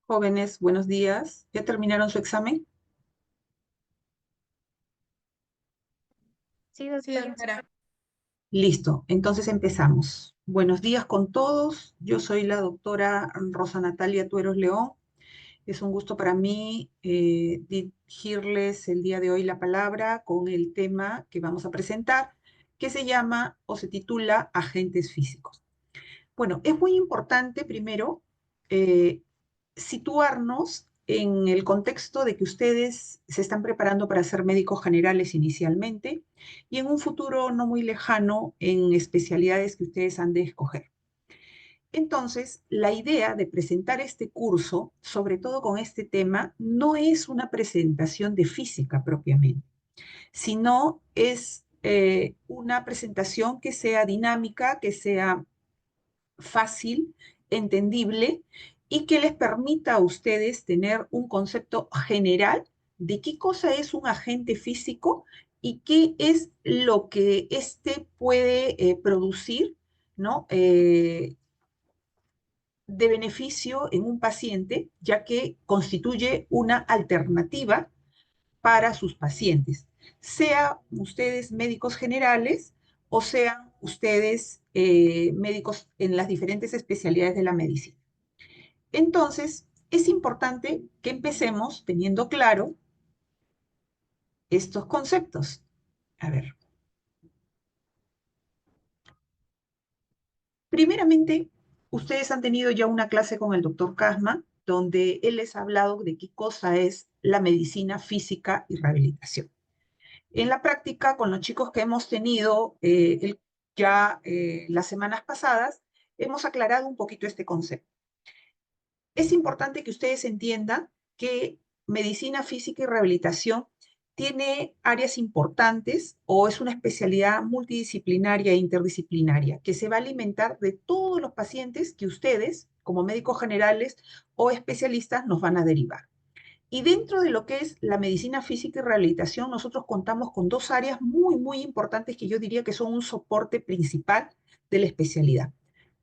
Jóvenes, buenos días. ¿Ya terminaron su examen? Sí, Sí, doctora. doctora. Listo, entonces empezamos. Buenos días con todos. Yo soy la doctora Rosa Natalia Tueros León. Es un gusto para mí dirigirles el día de hoy la palabra con el tema que vamos a presentar, que se llama o se titula Agentes Físicos. Bueno, es muy importante primero eh, situarnos en el contexto de que ustedes se están preparando para ser médicos generales inicialmente y en un futuro no muy lejano en especialidades que ustedes han de escoger. Entonces, la idea de presentar este curso, sobre todo con este tema, no es una presentación de física propiamente, sino es una presentación que sea dinámica, que sea fácil, entendible y que les permita a ustedes tener un concepto general de qué cosa es un agente físico y qué es lo que éste puede producir, ¿no? De beneficio en un paciente, ya que constituye una alternativa para sus pacientes, sea ustedes médicos generales o sean ustedes médicos en las diferentes especialidades de la medicina. Entonces, es importante que empecemos teniendo claro estos conceptos. A ver, primeramente, ustedes han tenido ya una clase con el doctor Casma, donde él les ha hablado de qué cosa es la medicina física y rehabilitación. En la práctica, con los chicos que hemos tenido las semanas pasadas, hemos aclarado un poquito este concepto. Es importante que ustedes entiendan que medicina física y rehabilitación tiene áreas importantes o es una especialidad multidisciplinaria e interdisciplinaria que se va a alimentar de todos los pacientes que ustedes, como médicos generales o especialistas, nos van a derivar. Y dentro de lo que es la medicina física y rehabilitación, nosotros contamos con dos áreas muy, muy importantes que yo diría que son un soporte principal de la especialidad,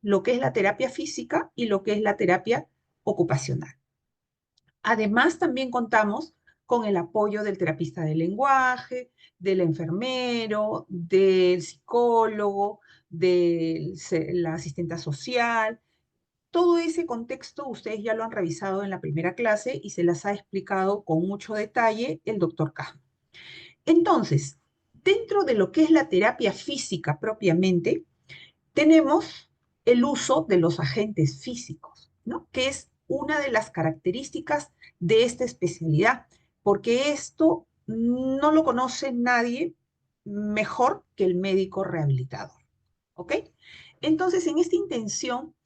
lo que es la terapia física y lo que es la terapia ocupacional. Además, también contamos con el apoyo del terapista del lenguaje, del enfermero, del psicólogo, de la asistenta social. Todo ese contexto ustedes ya lo han revisado en la primera clase y se las ha explicado con mucho detalle el doctor K. Entonces, dentro de lo que es la terapia física propiamente, tenemos el uso de los agentes físicos, ¿no? Que es una de las características de esta especialidad, porque esto no lo conoce nadie mejor que el médico rehabilitador, ¿ok? Entonces, en esta intención,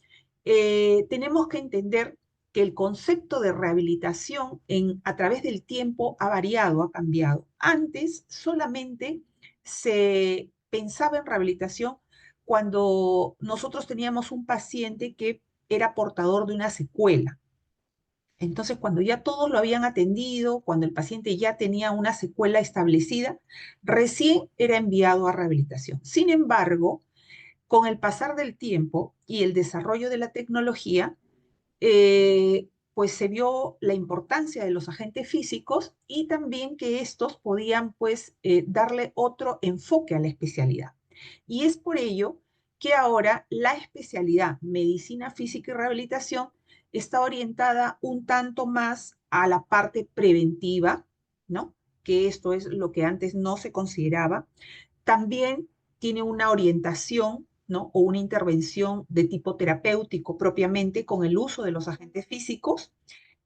tenemos que entender que el concepto de rehabilitación a través del tiempo ha variado, ha cambiado. Antes solamente se pensaba en rehabilitación cuando nosotros teníamos un paciente que era portador de una secuela. Entonces, cuando ya todos lo habían atendido, cuando el paciente ya tenía una secuela establecida, recién era enviado a rehabilitación. Sin embargo, con el pasar del tiempo y el desarrollo de la tecnología, pues se vio la importancia de los agentes físicos y también que estos podían pues darle otro enfoque a la especialidad. Y es por ello que ahora la especialidad medicina física y rehabilitación está orientada un tanto más a la parte preventiva, ¿no? Que esto es lo que antes no se consideraba. También tiene una orientación, ¿no? O una intervención de tipo terapéutico propiamente con el uso de los agentes físicos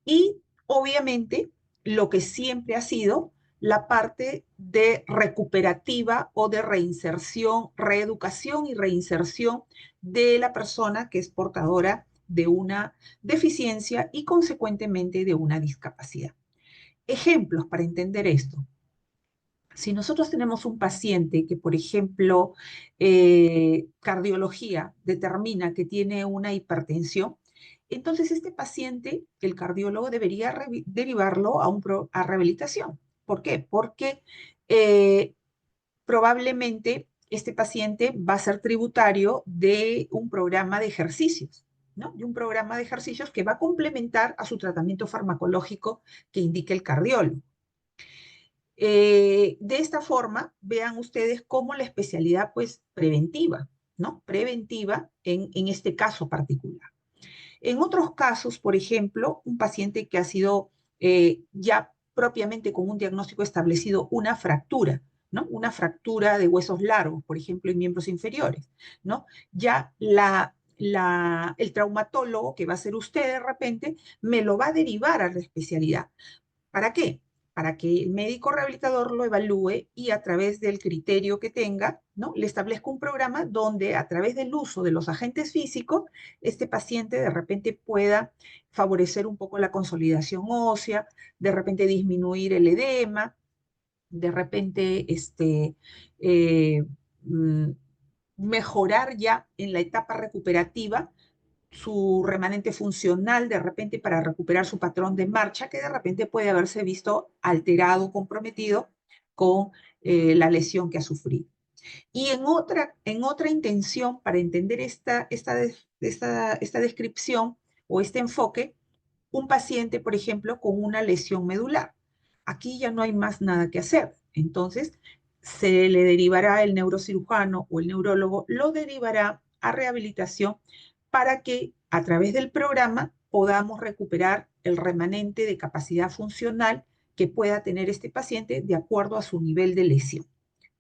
y obviamente lo que siempre ha sido la parte de recuperativa o de reinserción, reeducación y reinserción de la persona que es portadora de una deficiencia y consecuentemente de una discapacidad. Ejemplos para entender esto. Si nosotros tenemos un paciente que, por ejemplo, cardiología determina que tiene una hipertensión, entonces este paciente, el cardiólogo debería derivarlo a rehabilitación. ¿Por qué? Porque eh, probablemente este paciente va a ser tributario de un programa de ejercicios, ¿no? De un programa de ejercicios que va a complementar a su tratamiento farmacológico que indique el cardiólogo. De esta forma, vean ustedes cómo la especialidad, pues, preventiva, ¿no? Preventiva en este caso particular. En otros casos, por ejemplo, un paciente que ha sido ya propiamente con un diagnóstico establecido, una fractura, ¿no? Una fractura de huesos largos, por ejemplo, en miembros inferiores, ¿no? Ya el traumatólogo, que va a ser usted de repente, me lo va a derivar a la especialidad. ¿Para qué? Para que el médico rehabilitador lo evalúe y a través del criterio que tenga, ¿no? Le establezca un programa donde a través del uso de los agentes físicos, este paciente de repente pueda favorecer un poco la consolidación ósea, de repente disminuir el edema, de repente eh, mm, mejorar ya en la etapa recuperativa su remanente funcional de repente para recuperar su patrón de marcha que de repente puede haberse visto alterado, comprometido con la lesión que ha sufrido. Y en otra intención, para entender esta descripción o este enfoque, un paciente, por ejemplo, con una lesión medular. Aquí ya no hay más nada que hacer. Entonces, se le derivará el neurocirujano o el neurólogo, lo derivará a rehabilitación para que a través del programa podamos recuperar el remanente de capacidad funcional que pueda tener este paciente de acuerdo a su nivel de lesión.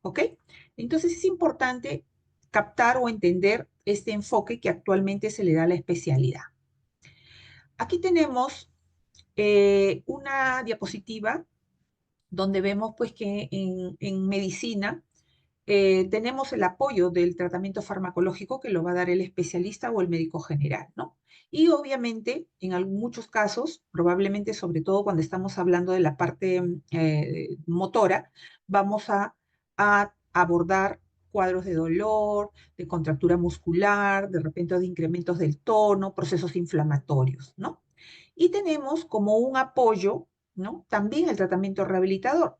¿Ok? Entonces es importante captar o entender este enfoque que actualmente se le da a la especialidad. Aquí tenemos una diapositiva donde vemos pues que en medicina tenemos el apoyo del tratamiento farmacológico que lo va a dar el especialista o el médico general, ¿no? Y obviamente, en muchos casos, probablemente sobre todo cuando estamos hablando de la parte motora, vamos a abordar cuadros de dolor, de contractura muscular, de repente de incrementos del tono, procesos inflamatorios, ¿no? Y tenemos como un apoyo, ¿no? También el tratamiento rehabilitador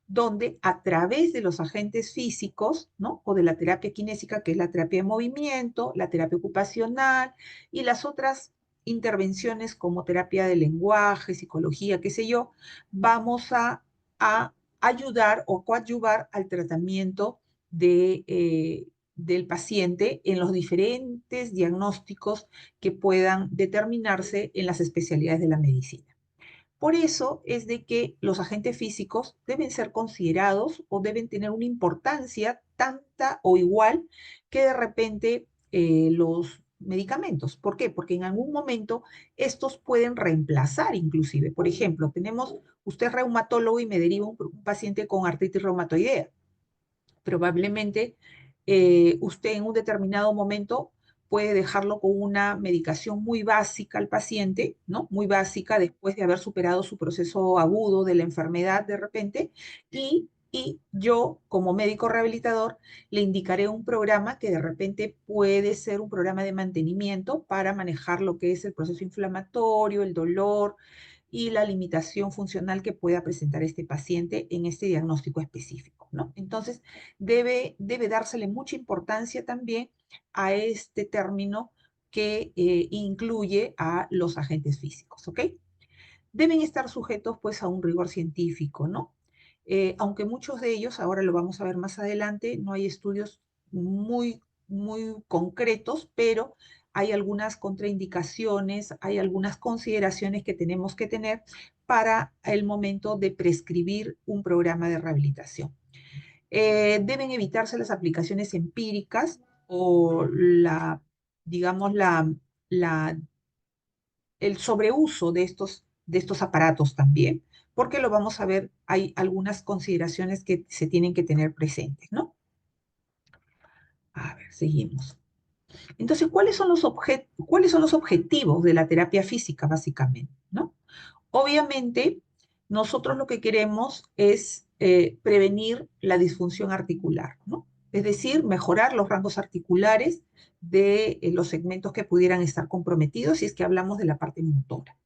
donde a través de los agentes físicos, ¿no? O de la terapia kinésica, que es la terapia de movimiento, la terapia ocupacional y las otras intervenciones como terapia de lenguaje, psicología, qué sé yo, vamos a ayudar o coadyuvar al tratamiento del paciente en los diferentes diagnósticos que puedan determinarse en las especialidades de la medicina. Por eso es de que los agentes físicos deben ser considerados o deben tener una importancia tanta o igual que de repente los medicamentos. ¿Por qué? Porque en algún momento estos pueden reemplazar inclusive. Por ejemplo, usted es reumatólogo y me deriva un paciente con artritis reumatoidea. Probablemente usted en un determinado momento puede dejarlo con una medicación muy básica al paciente, ¿no? Muy básica después de haber superado su proceso agudo de la enfermedad de repente, y yo como médico rehabilitador le indicaré un programa que de repente puede ser un programa de mantenimiento para manejar lo que es el proceso inflamatorio, el dolor y la limitación funcional que pueda presentar este paciente en este diagnóstico específico, ¿no? Entonces, debe dársele mucha importancia también a este término que incluye a los agentes físicos, ¿ok? Deben estar sujetos pues a un rigor científico, ¿no? Aunque muchos de ellos, ahora lo vamos a ver más adelante, no hay estudios muy concretos, pero hay algunas contraindicaciones, hay algunas consideraciones que tenemos que tener para el momento de prescribir un programa de rehabilitación. Deben evitarse las aplicaciones empíricas o digamos, la el sobreuso de estos aparatos también, porque lo vamos a ver, hay algunas consideraciones que se tienen que tener presentes, ¿no? A ver, seguimos. Entonces, ¿cuáles son los objetivos de la terapia física, básicamente, ¿no? Obviamente, nosotros lo que queremos es prevenir la disfunción articular, ¿no? Es decir, mejorar los rangos articulares de los segmentos que pudieran estar comprometidos si es que hablamos de la parte motora.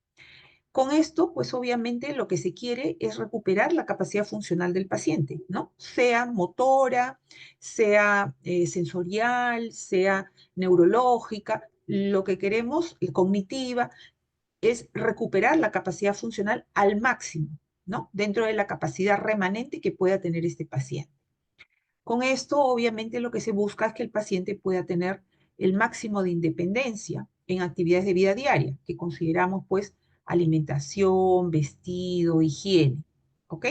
Con esto, pues obviamente lo que se quiere es recuperar la capacidad funcional del paciente, ¿no? Sea motora, sea sensorial, sea neurológica, lo que queremos, cognitiva, es recuperar la capacidad funcional al máximo, ¿no? Dentro de la capacidad remanente que pueda tener este paciente. Con esto, obviamente, lo que se busca es que el paciente pueda tener el máximo de independencia en actividades de vida diaria, que consideramos, pues, alimentación, vestido, higiene, ¿ok?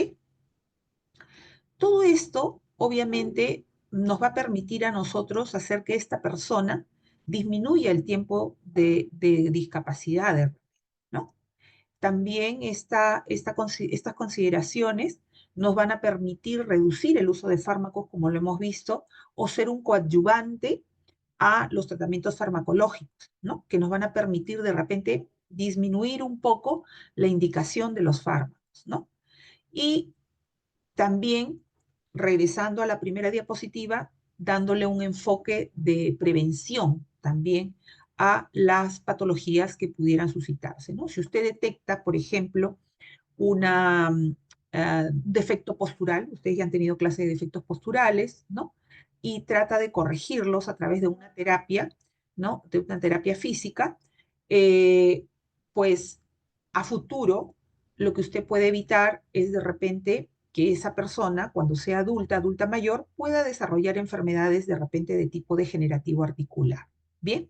Todo esto, obviamente, nos va a permitir a nosotros hacer que esta persona disminuya el tiempo de discapacidad, ¿no? También estas consideraciones nos van a permitir reducir el uso de fármacos, como lo hemos visto, o ser un coadyuvante a los tratamientos farmacológicos, ¿no? Que nos van a permitir de repente disminuir un poco la indicación de los fármacos, ¿no? Y también, regresando a la primera diapositiva, dándole un enfoque de prevención también a las patologías que pudieran suscitarse, ¿no? Si usted detecta, por ejemplo, un defecto postural, ustedes ya han tenido clase de defectos posturales, ¿no? Y trata de corregirlos a través de una terapia, ¿no? De una terapia física, eh, pues a futuro lo que usted puede evitar es de repente que esa persona, cuando sea adulta, adulta mayor, pueda desarrollar enfermedades de repente de tipo degenerativo articular. Bien,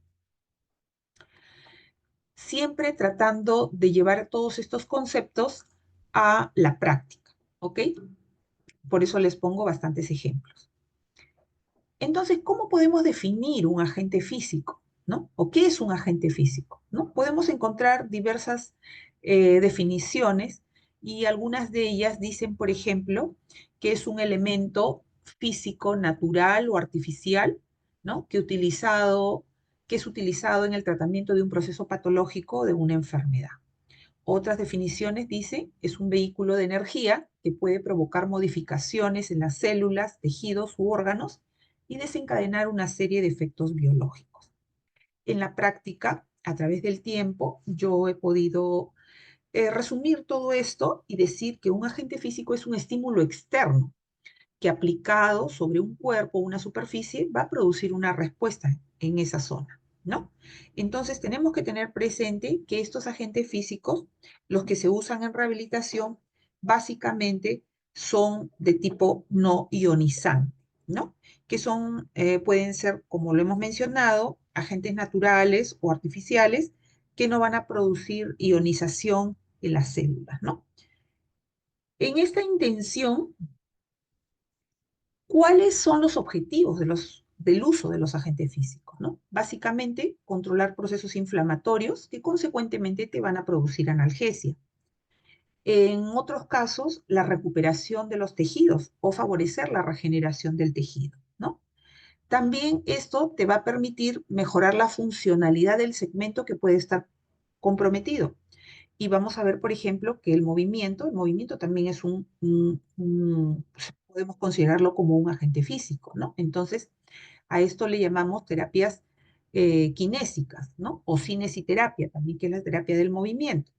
siempre tratando de llevar todos estos conceptos a la práctica, ¿ok? Por eso les pongo bastantes ejemplos. Entonces, ¿cómo podemos definir un agente físico? ¿No? ¿O qué es un agente físico? ¿No? Podemos encontrar diversas definiciones y algunas de ellas dicen, por ejemplo, que es un elemento físico, natural o artificial, ¿no? Que es utilizado en el tratamiento de un proceso patológico o de una enfermedad. Otras definiciones dicen es un vehículo de energía que puede provocar modificaciones en las células, tejidos u órganos y desencadenar una serie de efectos biológicos. En la práctica, a través del tiempo, yo he podido resumir todo esto y decir que un agente físico es un estímulo externo que aplicado sobre un cuerpo o una superficie va a producir una respuesta en esa zona, ¿no? Entonces tenemos que tener presente que estos agentes físicos, los que se usan en rehabilitación, básicamente son de tipo no ionizante, ¿no? Que son, pueden ser, como lo hemos mencionado, agentes naturales o artificiales que no van a producir ionización en las células, ¿no? En esta intención, ¿cuáles son los objetivos del uso de los agentes físicos? ¿No? Básicamente, controlar procesos inflamatorios que consecuentemente te van a producir analgesia. En otros casos, la recuperación de los tejidos o favorecer la regeneración del tejido, ¿no? También esto te va a permitir mejorar la funcionalidad del segmento que puede estar comprometido. Y vamos a ver, por ejemplo, que el movimiento también es podemos considerarlo como un agente físico, ¿no? Entonces, a esto le llamamos terapias kinésicas, ¿no? O cinesiterapia, también que es la terapia del movimiento.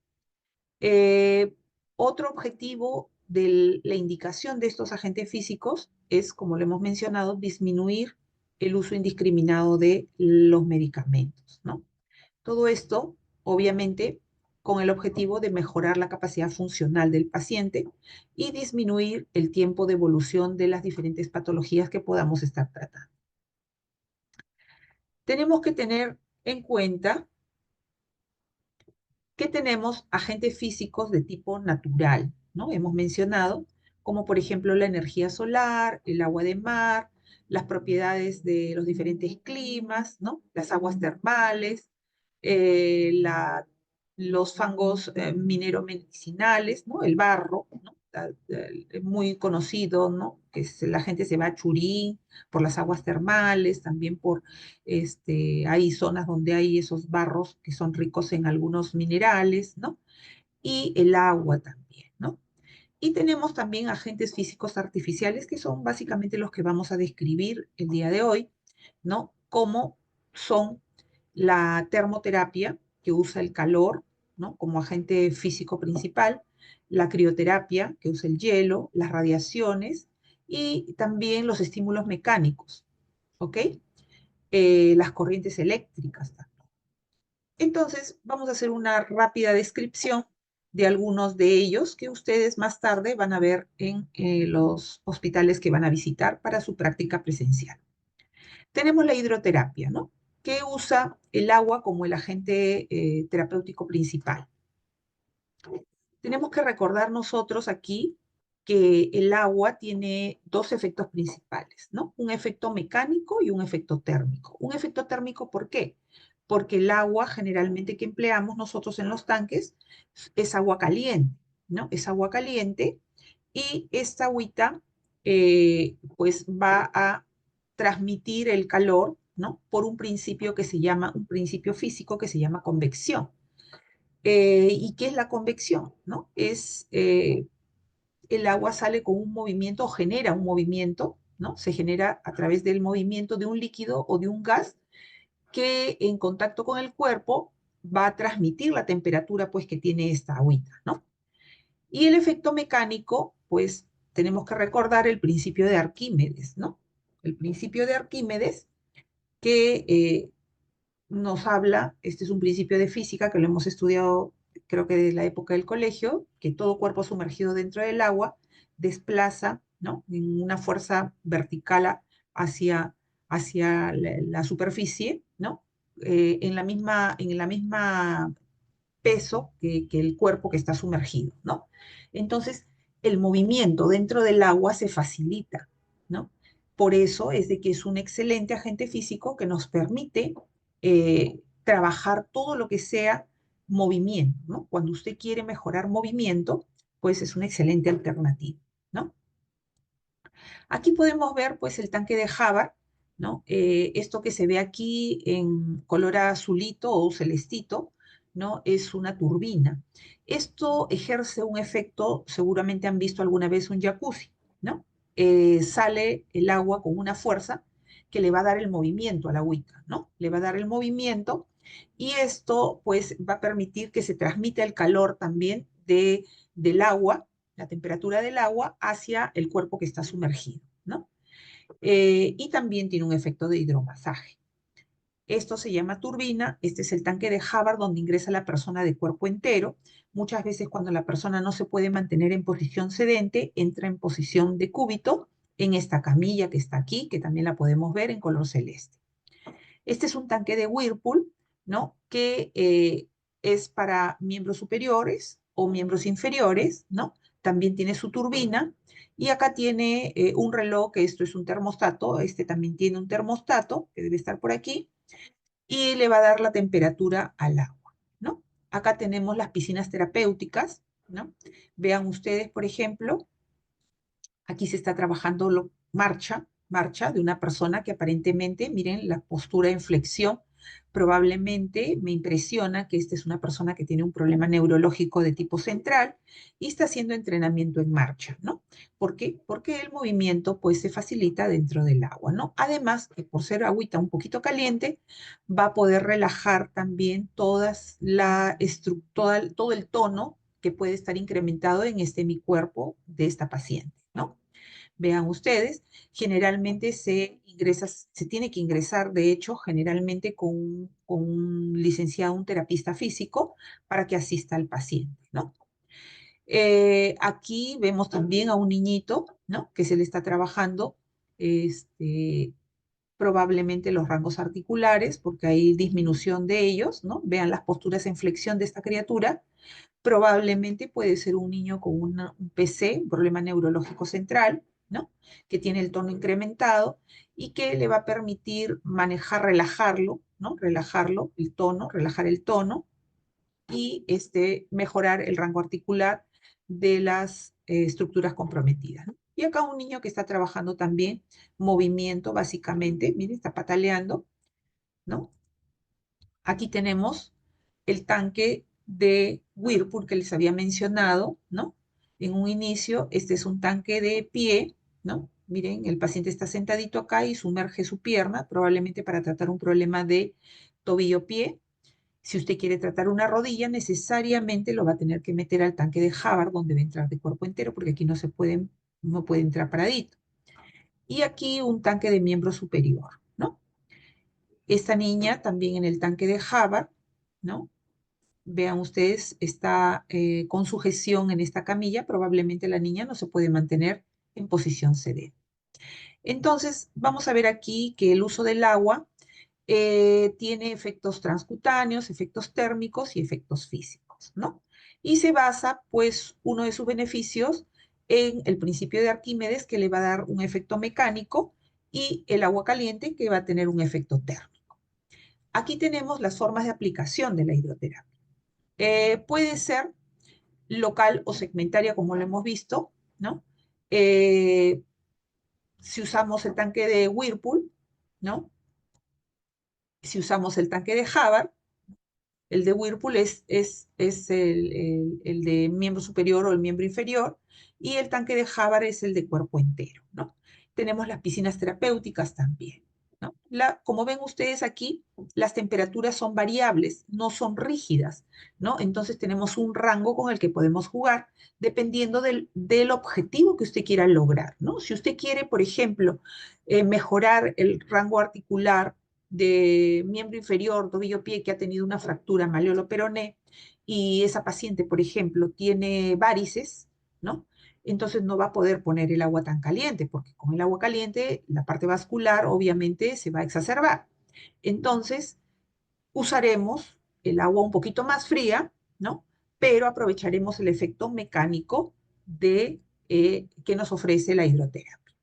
Eh, Otro objetivo de la indicación de estos agentes físicos es, como lo hemos mencionado, disminuir el uso indiscriminado de los medicamentos, ¿no? Todo esto, obviamente, con el objetivo de mejorar la capacidad funcional del paciente y disminuir el tiempo de evolución de las diferentes patologías que podamos estar tratando. Tenemos que tener en cuenta que tenemos agentes físicos de tipo natural, ¿no? Hemos mencionado, como por ejemplo la energía solar, el agua de mar, las propiedades de los diferentes climas, ¿no? Las aguas termales, los fangos mineromedicinales, ¿no? El barro, ¿no? Muy conocido, ¿no? La gente se va a Churín por las aguas termales, también hay zonas donde hay esos barros que son ricos en algunos minerales, ¿no? Y el agua también, ¿no? Y tenemos también agentes físicos artificiales que son básicamente los que vamos a describir el día de hoy, ¿no? Como son la termoterapia, que usa el calor, ¿no? Como agente físico principal, la crioterapia, que usa el hielo, las radiaciones y también los estímulos mecánicos, ¿ok? Las corrientes eléctricas también. Entonces, vamos a hacer una rápida descripción de algunos de ellos que ustedes más tarde van a ver en los hospitales que van a visitar para su práctica presencial. Tenemos la hidroterapia, ¿no? Que usa el agua como el agente terapéutico principal. Tenemos que recordar nosotros aquí que el agua tiene dos efectos principales, ¿no? Un efecto mecánico y un efecto térmico. Un efecto térmico, ¿por qué? Porque el agua generalmente que empleamos nosotros en los tanques es agua caliente, ¿no? Es agua caliente y esta agüita pues va a transmitir el calor, ¿no? Por un principio que se llama, un principio físico que se llama convección. ¿Y qué es la convección? ¿No? Es el agua sale con un movimiento o genera un movimiento, ¿no? Se genera a través del movimiento de un líquido o de un gas que en contacto con el cuerpo va a transmitir la temperatura pues que tiene esta agüita, ¿no? Y el efecto mecánico, pues tenemos que recordar el principio de Arquímedes, ¿no? El principio de Arquímedes que nos habla, este es un principio de física que lo hemos estudiado creo que desde la época del colegio, que todo cuerpo sumergido dentro del agua desplaza, ¿no? En una fuerza vertical hacia la superficie, ¿no? En la misma peso que el cuerpo que está sumergido, ¿no? Entonces, el movimiento dentro del agua se facilita, ¿no? Por eso es de que es un excelente agente físico que nos permite trabajar todo lo que sea movimiento, ¿no? Cuando usted quiere mejorar movimiento, pues es una excelente alternativa, ¿no? Aquí podemos ver pues el tanque de Java, ¿no? Esto que se ve aquí en color azulito o celestito, ¿no? Es una turbina. Esto ejerce un efecto, seguramente han visto alguna vez un jacuzzi, ¿no? Sale el agua con una fuerza que le va a dar el movimiento a la agüita, ¿no? Le va a dar el movimiento y esto pues va a permitir que se transmita el calor también del agua, la temperatura del agua hacia el cuerpo que está sumergido, ¿no? Y también tiene un efecto de hidromasaje. Esto se llama turbina, este es el tanque de Hubbard donde ingresa la persona de cuerpo entero. Muchas veces cuando la persona no se puede mantener en posición sedente, entra en posición de cúbito en esta camilla que está aquí, que también la podemos ver en color celeste. Este es un tanque de Whirlpool, ¿no? Que es para miembros superiores o miembros inferiores, ¿no? También tiene su turbina. Y acá tiene un reloj, que esto es un termostato. Este también tiene un termostato, que debe estar por aquí. Y le va a dar la temperatura al agua, ¿no? Acá tenemos las piscinas terapéuticas, ¿no? Vean ustedes, por ejemplo, aquí se está trabajando marcha de una persona que aparentemente, miren la postura en flexión, probablemente me impresiona que esta es una persona que tiene un problema neurológico de tipo central y está haciendo entrenamiento en marcha, ¿no? ¿Por qué? Porque el movimiento pues se facilita dentro del agua, ¿no? Además, que por ser agüita un poquito caliente, va a poder relajar también todo el tono que puede estar incrementado en este mi cuerpo de esta paciente, ¿no? Vean ustedes, generalmente se tiene que ingresar, de hecho, generalmente con un licenciado, un terapista físico, para que asista al paciente, ¿no? Aquí vemos también a un niñito, ¿no? Que se le está trabajando, este, probablemente los rangos articulares, porque hay disminución de ellos, ¿no? Vean las posturas en flexión de esta criatura. Probablemente puede ser un niño con un PC, un problema neurológico central, ¿no? Que tiene el tono incrementado y que le va a permitir manejar, relajarlo, ¿no? Relajarlo, relajar el tono y mejorar el rango articular de las estructuras comprometidas, ¿no? Y acá un niño que está trabajando también movimiento, básicamente, miren, está pataleando, ¿no? Aquí tenemos el tanque de Whirlpool que les había mencionado, ¿no? En un inicio, este es un tanque de pie, ¿no? Miren, el paciente está sentadito acá y sumerge su pierna, probablemente para tratar un problema de tobillo-pie. Si usted quiere tratar una rodilla, necesariamente lo va a tener que meter al tanque de Hubbard, donde va a entrar de cuerpo entero, porque aquí no puede entrar paradito. Y aquí un tanque de miembro superior, ¿no? Esta niña también en el tanque de Hubbard, ¿no? Vean ustedes, está con sujeción en esta camilla, probablemente la niña no se puede mantener en posición serena. Entonces, vamos a ver aquí que el uso del agua tiene efectos transcutáneos, efectos térmicos y efectos físicos, ¿no? Y se basa, pues, uno de sus beneficios en el principio de Arquímedes, que le va a dar un efecto mecánico, y el agua caliente, que va a tener un efecto térmico. Aquí tenemos las formas de aplicación de la hidroterapia. Puede ser local o segmentaria, como lo hemos visto, ¿no? Eh, si usamos el tanque de Whirlpool, ¿no? Si usamos el tanque de Havard, el de Whirlpool es el de miembro superior o el miembro inferior, y el tanque de Havard es el de cuerpo entero, ¿no? Tenemos las piscinas terapéuticas también, ¿no? Como ven ustedes aquí, las temperaturas son variables, no son rígidas, ¿no? Entonces tenemos un rango con el que podemos jugar dependiendo del objetivo que usted quiera lograr, ¿no? Si usted quiere, por ejemplo, mejorar el rango articular de miembro inferior, tobillo-pie, que ha tenido una fractura malleolo-peroné, y esa paciente, por ejemplo, tiene varices, ¿no? Entonces no va a poder poner el agua tan caliente, porque con el agua caliente la parte vascular obviamente se va a exacerbar. Entonces usaremos el agua un poquito más fría, ¿no? Pero aprovecharemos el efecto mecánico que nos ofrece la hidroterapia.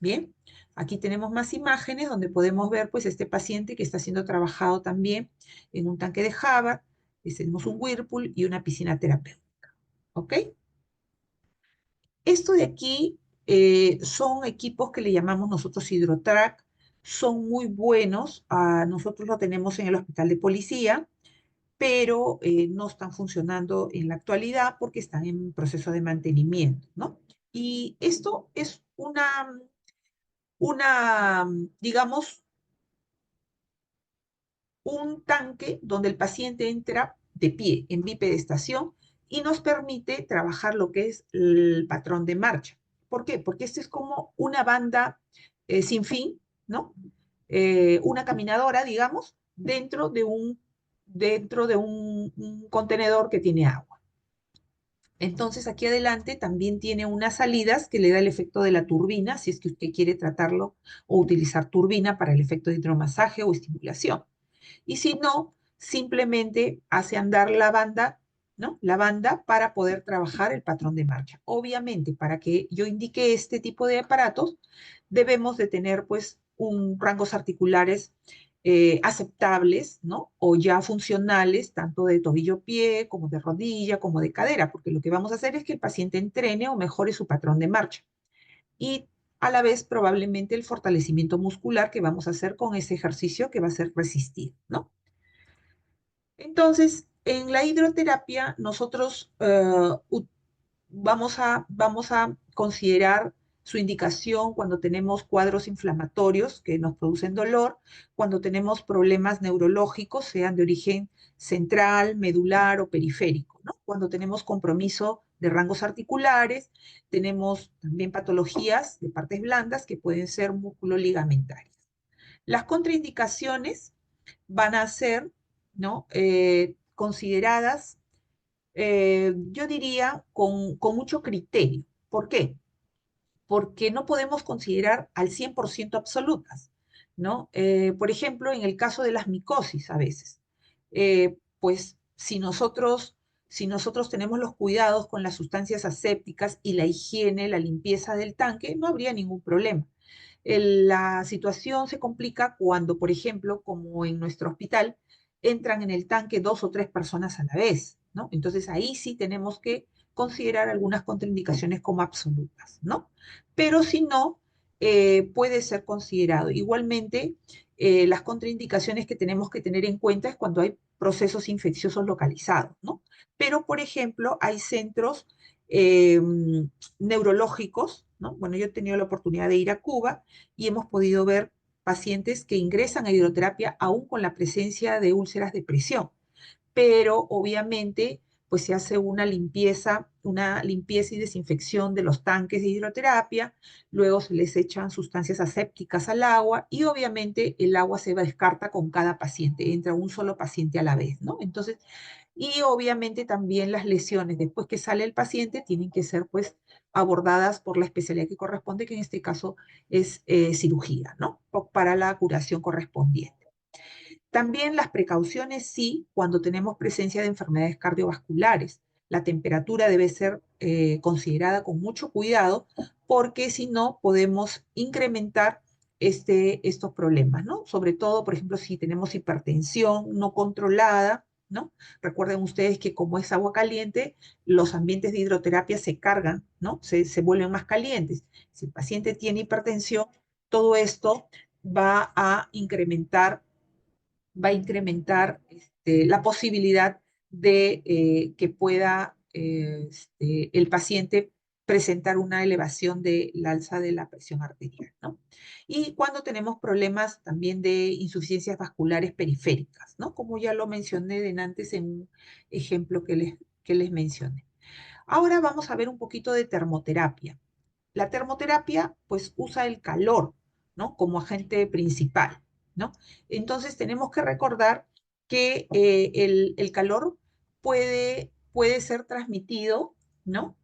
Bien, aquí tenemos más imágenes donde podemos ver pues este paciente que está siendo trabajado también en un tanque de Java, tenemos un Whirlpool y una piscina terapéutica, ¿ok? Esto de aquí son equipos que le llamamos nosotros HydroTrack, son muy buenos, nosotros lo tenemos en el hospital de policía, pero no están funcionando en la actualidad porque están en proceso de mantenimiento, ¿no? Y esto es digamos, un tanque donde el paciente entra de pie en bipedestación y nos permite trabajar lo que es el patrón de marcha. ¿Por qué? Porque esto es como una banda sin fin, ¿no? Una caminadora, digamos, dentro de un contenedor que tiene agua. Entonces, aquí adelante también tiene unas salidas que le da el efecto de la turbina, si es que usted quiere tratarlo o utilizar turbina para el efecto de hidromasaje o estimulación. Y si no, simplemente hace andar la banda, ¿no? La banda para poder trabajar el patrón de marcha. Obviamente, para que yo indique este tipo de aparatos, debemos de tener pues un rangos articulares aceptables, ¿no? O ya funcionales, tanto de tobillo-pie, como de rodilla, como de cadera, porque lo que vamos a hacer es que el paciente entrene o mejore su patrón de marcha. Y a la vez probablemente el fortalecimiento muscular que vamos a hacer con ese ejercicio que va a ser resistir, ¿no? Entonces, en la hidroterapia nosotros vamos a considerar su indicación cuando tenemos cuadros inflamatorios que nos producen dolor, cuando tenemos problemas neurológicos, sean de origen central, medular o periférico, ¿no? Cuando tenemos compromiso de rangos articulares, tenemos también patologías de partes blandas que pueden ser músculo-ligamentarias. Las contraindicaciones van a ser, ¿no? Consideradas, yo diría, con mucho criterio. ¿Por qué? Porque no podemos considerar al 100% absolutas, ¿no? Por ejemplo, en el caso de las micosis a veces, pues si nosotros tenemos los cuidados con las sustancias asépticas y la higiene, la limpieza del tanque, no habría ningún problema. La situación se complica cuando, por ejemplo, como en nuestro hospital, entran en el tanque 2 o 3 personas a la vez, ¿no? Entonces ahí sí tenemos que considerar algunas contraindicaciones como absolutas, ¿no? Pero si no, puede ser considerado. Igualmente, las contraindicaciones que tenemos que tener en cuenta es cuando hay procesos infecciosos localizados, ¿no? Pero, por ejemplo, hay centros eh, neurológicos, ¿no? Bueno, yo he tenido la oportunidad de ir a Cuba y hemos podido ver pacientes que ingresan a hidroterapia aún con la presencia de úlceras de presión, pero obviamente pues se hace una limpieza y desinfección de los tanques de hidroterapia, luego se les echan sustancias asépticas al agua y obviamente el agua se descarta con cada paciente, entra un solo paciente a la vez, ¿no? Entonces, y obviamente también las lesiones después que sale el paciente tienen que ser pues abordadas por la especialidad que corresponde, que en este caso es cirugía, ¿no? Para la curación correspondiente. También las precauciones, sí, cuando tenemos presencia de enfermedades cardiovasculares. La temperatura debe ser considerada con mucho cuidado porque si no podemos incrementar estos problemas, ¿no? Sobre todo, por ejemplo, si tenemos hipertensión no controlada, ¿no? Recuerden ustedes que como es agua caliente, los ambientes de hidroterapia se cargan, ¿no? Se vuelven más calientes. Si el paciente tiene hipertensión, todo esto va a incrementar la posibilidad de que pueda el paciente presentar una elevación del alza de la presión arterial, ¿no? Y cuando tenemos problemas también de insuficiencias vasculares periféricas, ¿no? Como ya lo mencioné antes en un ejemplo que les mencioné. Ahora vamos a ver un poquito de termoterapia. La termoterapia, pues, usa el calor, ¿no? Como agente principal, ¿no? Entonces, tenemos que recordar que el calor puede ser transmitido, ¿no?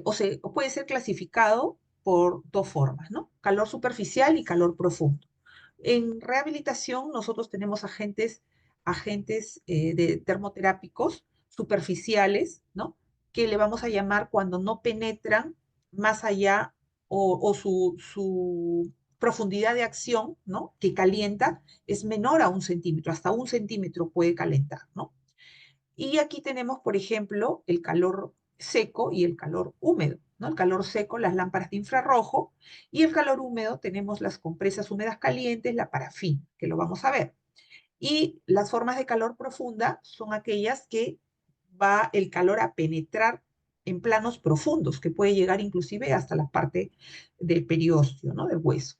O puede ser clasificado por dos formas, ¿no? Calor superficial y calor profundo. En rehabilitación, nosotros tenemos agentes de termoterápicos superficiales, ¿no? Que le vamos a llamar cuando no penetran más allá o su profundidad de acción, ¿no? Que calienta es menor a 1 centímetro, hasta 1 centímetro puede calentar, ¿no? Y aquí tenemos, por ejemplo, el calor seco y el calor húmedo, ¿no? El calor seco, las lámparas de infrarrojo, y el calor húmedo tenemos las compresas húmedas calientes, la parafina, que lo vamos a ver. Y las formas de calor profunda son aquellas que va el calor a penetrar en planos profundos, que puede llegar inclusive hasta la parte del periósteo, ¿no? Del hueso.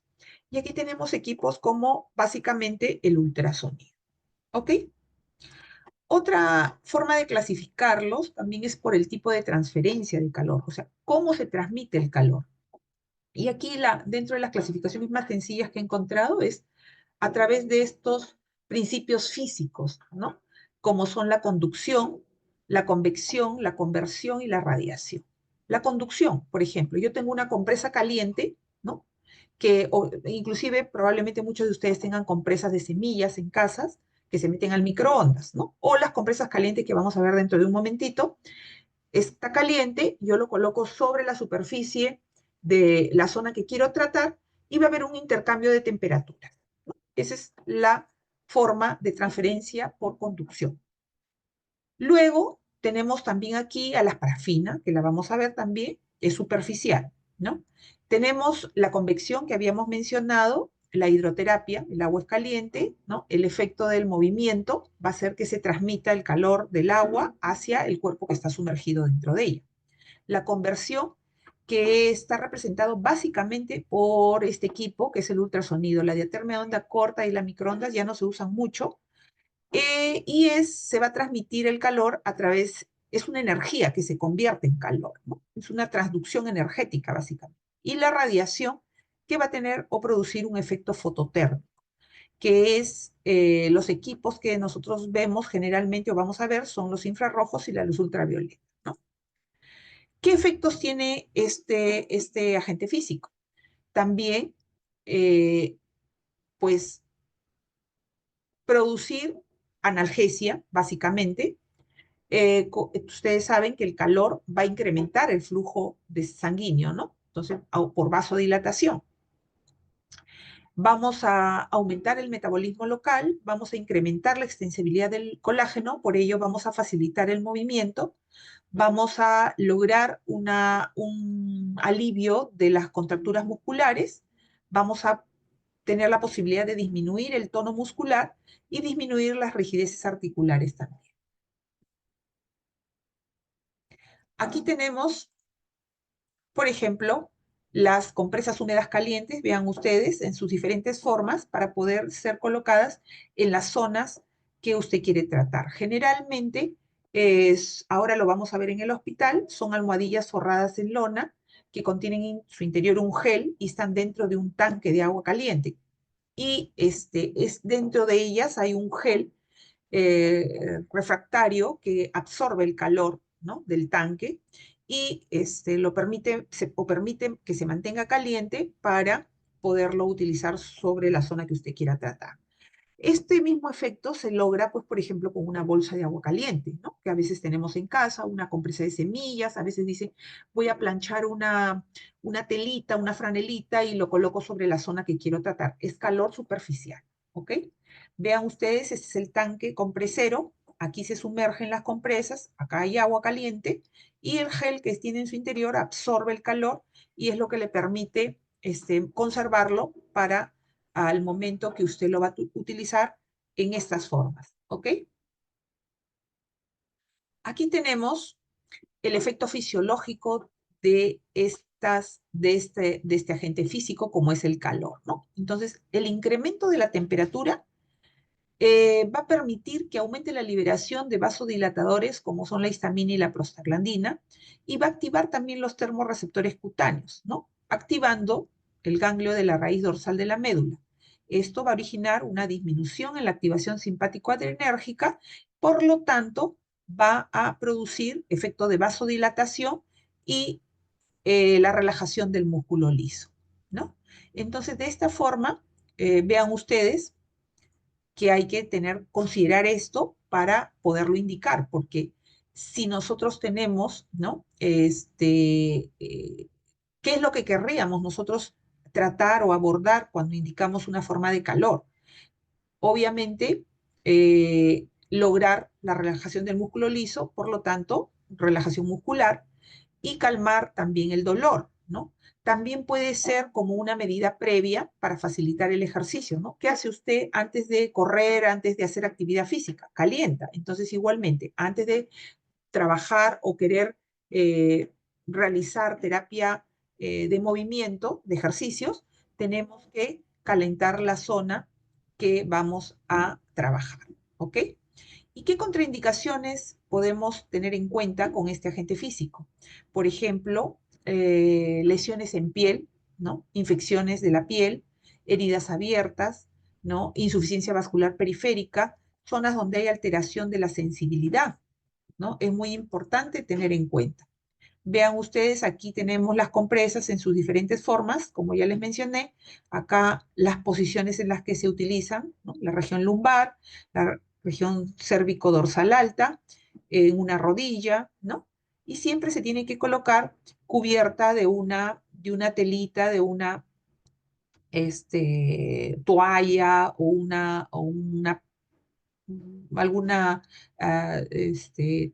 Y aquí tenemos equipos como básicamente el ultrasonido, ¿ok? Otra forma de clasificarlos también es por el tipo de transferencia de calor, o sea, cómo se transmite el calor. Y aquí dentro de las clasificaciones más sencillas que he encontrado es a través de estos principios físicos, ¿no? Como son la conducción, la convección, la conversión y la radiación. La conducción, por ejemplo, yo tengo una compresa caliente, ¿no? Inclusive probablemente muchos de ustedes tengan compresas de semillas en casas que se meten al microondas, ¿no? O las compresas calientes que vamos a ver dentro de un momentito. Está caliente, yo lo coloco sobre la superficie de la zona que quiero tratar y va a haber un intercambio de temperaturas. Esa es la forma de transferencia por conducción. Luego tenemos también aquí a la parafina, que la vamos a ver también, es superficial, ¿no? Tenemos la convección que habíamos mencionado, la hidroterapia, el agua es caliente, ¿no? El efecto del movimiento va a hacer que se transmita el calor del agua hacia el cuerpo que está sumergido dentro de ella. La conversión, que está representado básicamente por este equipo, que es el ultrasonido. La diatermia de onda corta y la microondas ya no se usan mucho, se va a transmitir el calor a través, es una energía que se convierte en calor, ¿no? Es una transducción energética, básicamente. Y la radiación, que va a tener o producir un efecto fototérmico, que es los equipos que nosotros vemos generalmente o vamos a ver son los infrarrojos y la luz ultravioleta, ¿no? ¿Qué efectos tiene este agente físico? También, eh, pues, producir analgesia, básicamente. Ustedes saben que el calor va a incrementar el flujo de sanguíneo, ¿no? Entonces, por vasodilatación. Vamos a aumentar el metabolismo local, vamos a incrementar la extensibilidad del colágeno, por ello vamos a facilitar el movimiento, vamos a lograr un alivio de las contracturas musculares, vamos a tener la posibilidad de disminuir el tono muscular y disminuir las rigideces articulares también. Aquí tenemos, por ejemplo, las compresas húmedas calientes, vean ustedes, en sus diferentes formas para poder ser colocadas en las zonas que usted quiere tratar. Generalmente, Ahora lo vamos a ver en el hospital, son almohadillas forradas en lona que contienen en su interior un gel y están dentro de un tanque de agua caliente. Y dentro de ellas hay un gel refractario que absorbe el calor, ¿no?, del tanque y o permite que se mantenga caliente para poderlo utilizar sobre la zona que usted quiera tratar. Este mismo efecto se logra, pues, por ejemplo, con una bolsa de agua caliente, ¿no?, que a veces tenemos en casa, una compresa de semillas, a veces dice, voy a planchar una telita, una franelita y lo coloco sobre la zona que quiero tratar. Es calor superficial, ¿ok? Vean ustedes, este es el tanque compresero, aquí se sumergen las compresas, acá hay agua caliente y el gel que tiene en su interior absorbe el calor y es lo que le permite conservarlo para al momento que usted lo va a utilizar en estas formas, ¿ok? Aquí tenemos el efecto fisiológico de este agente físico, como es el calor, ¿no? Entonces, el incremento de la temperatura va a permitir que aumente la liberación de vasodilatadores, como son la histamina y la prostaglandina, y va a activar también los termorreceptores cutáneos, ¿no?, activando el ganglio de la raíz dorsal de la médula. Esto va a originar una disminución en la activación simpático-adrenérgica, por lo tanto, va a producir efecto de vasodilatación y la relajación del músculo liso, ¿no? Entonces, de esta forma, vean ustedes que hay que considerar esto para poderlo indicar, porque si nosotros tenemos, ¿no? ¿Qué es lo que querríamos nosotros tratar o abordar cuando indicamos una forma de calor? Obviamente, lograr la relajación del músculo liso, por lo tanto, relajación muscular, y calmar también el dolor, ¿no? También puede ser como una medida previa para facilitar el ejercicio, ¿no? ¿Qué hace usted antes de correr, antes de hacer actividad física? Calienta. Entonces, igualmente, antes de trabajar o querer eh, realizar terapia de movimiento, de ejercicios, tenemos que calentar la zona que vamos a trabajar, ¿ok? ¿Y qué contraindicaciones podemos tener en cuenta con este agente físico? Por ejemplo, lesiones en piel, ¿no? Infecciones de la piel, heridas abiertas, ¿no? Insuficiencia vascular periférica, zonas donde hay alteración de la sensibilidad, ¿no? Es muy importante tener en cuenta. Vean ustedes, aquí tenemos las compresas en sus diferentes formas, como ya les mencioné, acá las posiciones en las que se utilizan, ¿no?, la región lumbar, la región cérvico-dorsal alta, en una rodilla, ¿no? Y siempre se tiene que colocar cubierta de una telita, de una toalla o alguna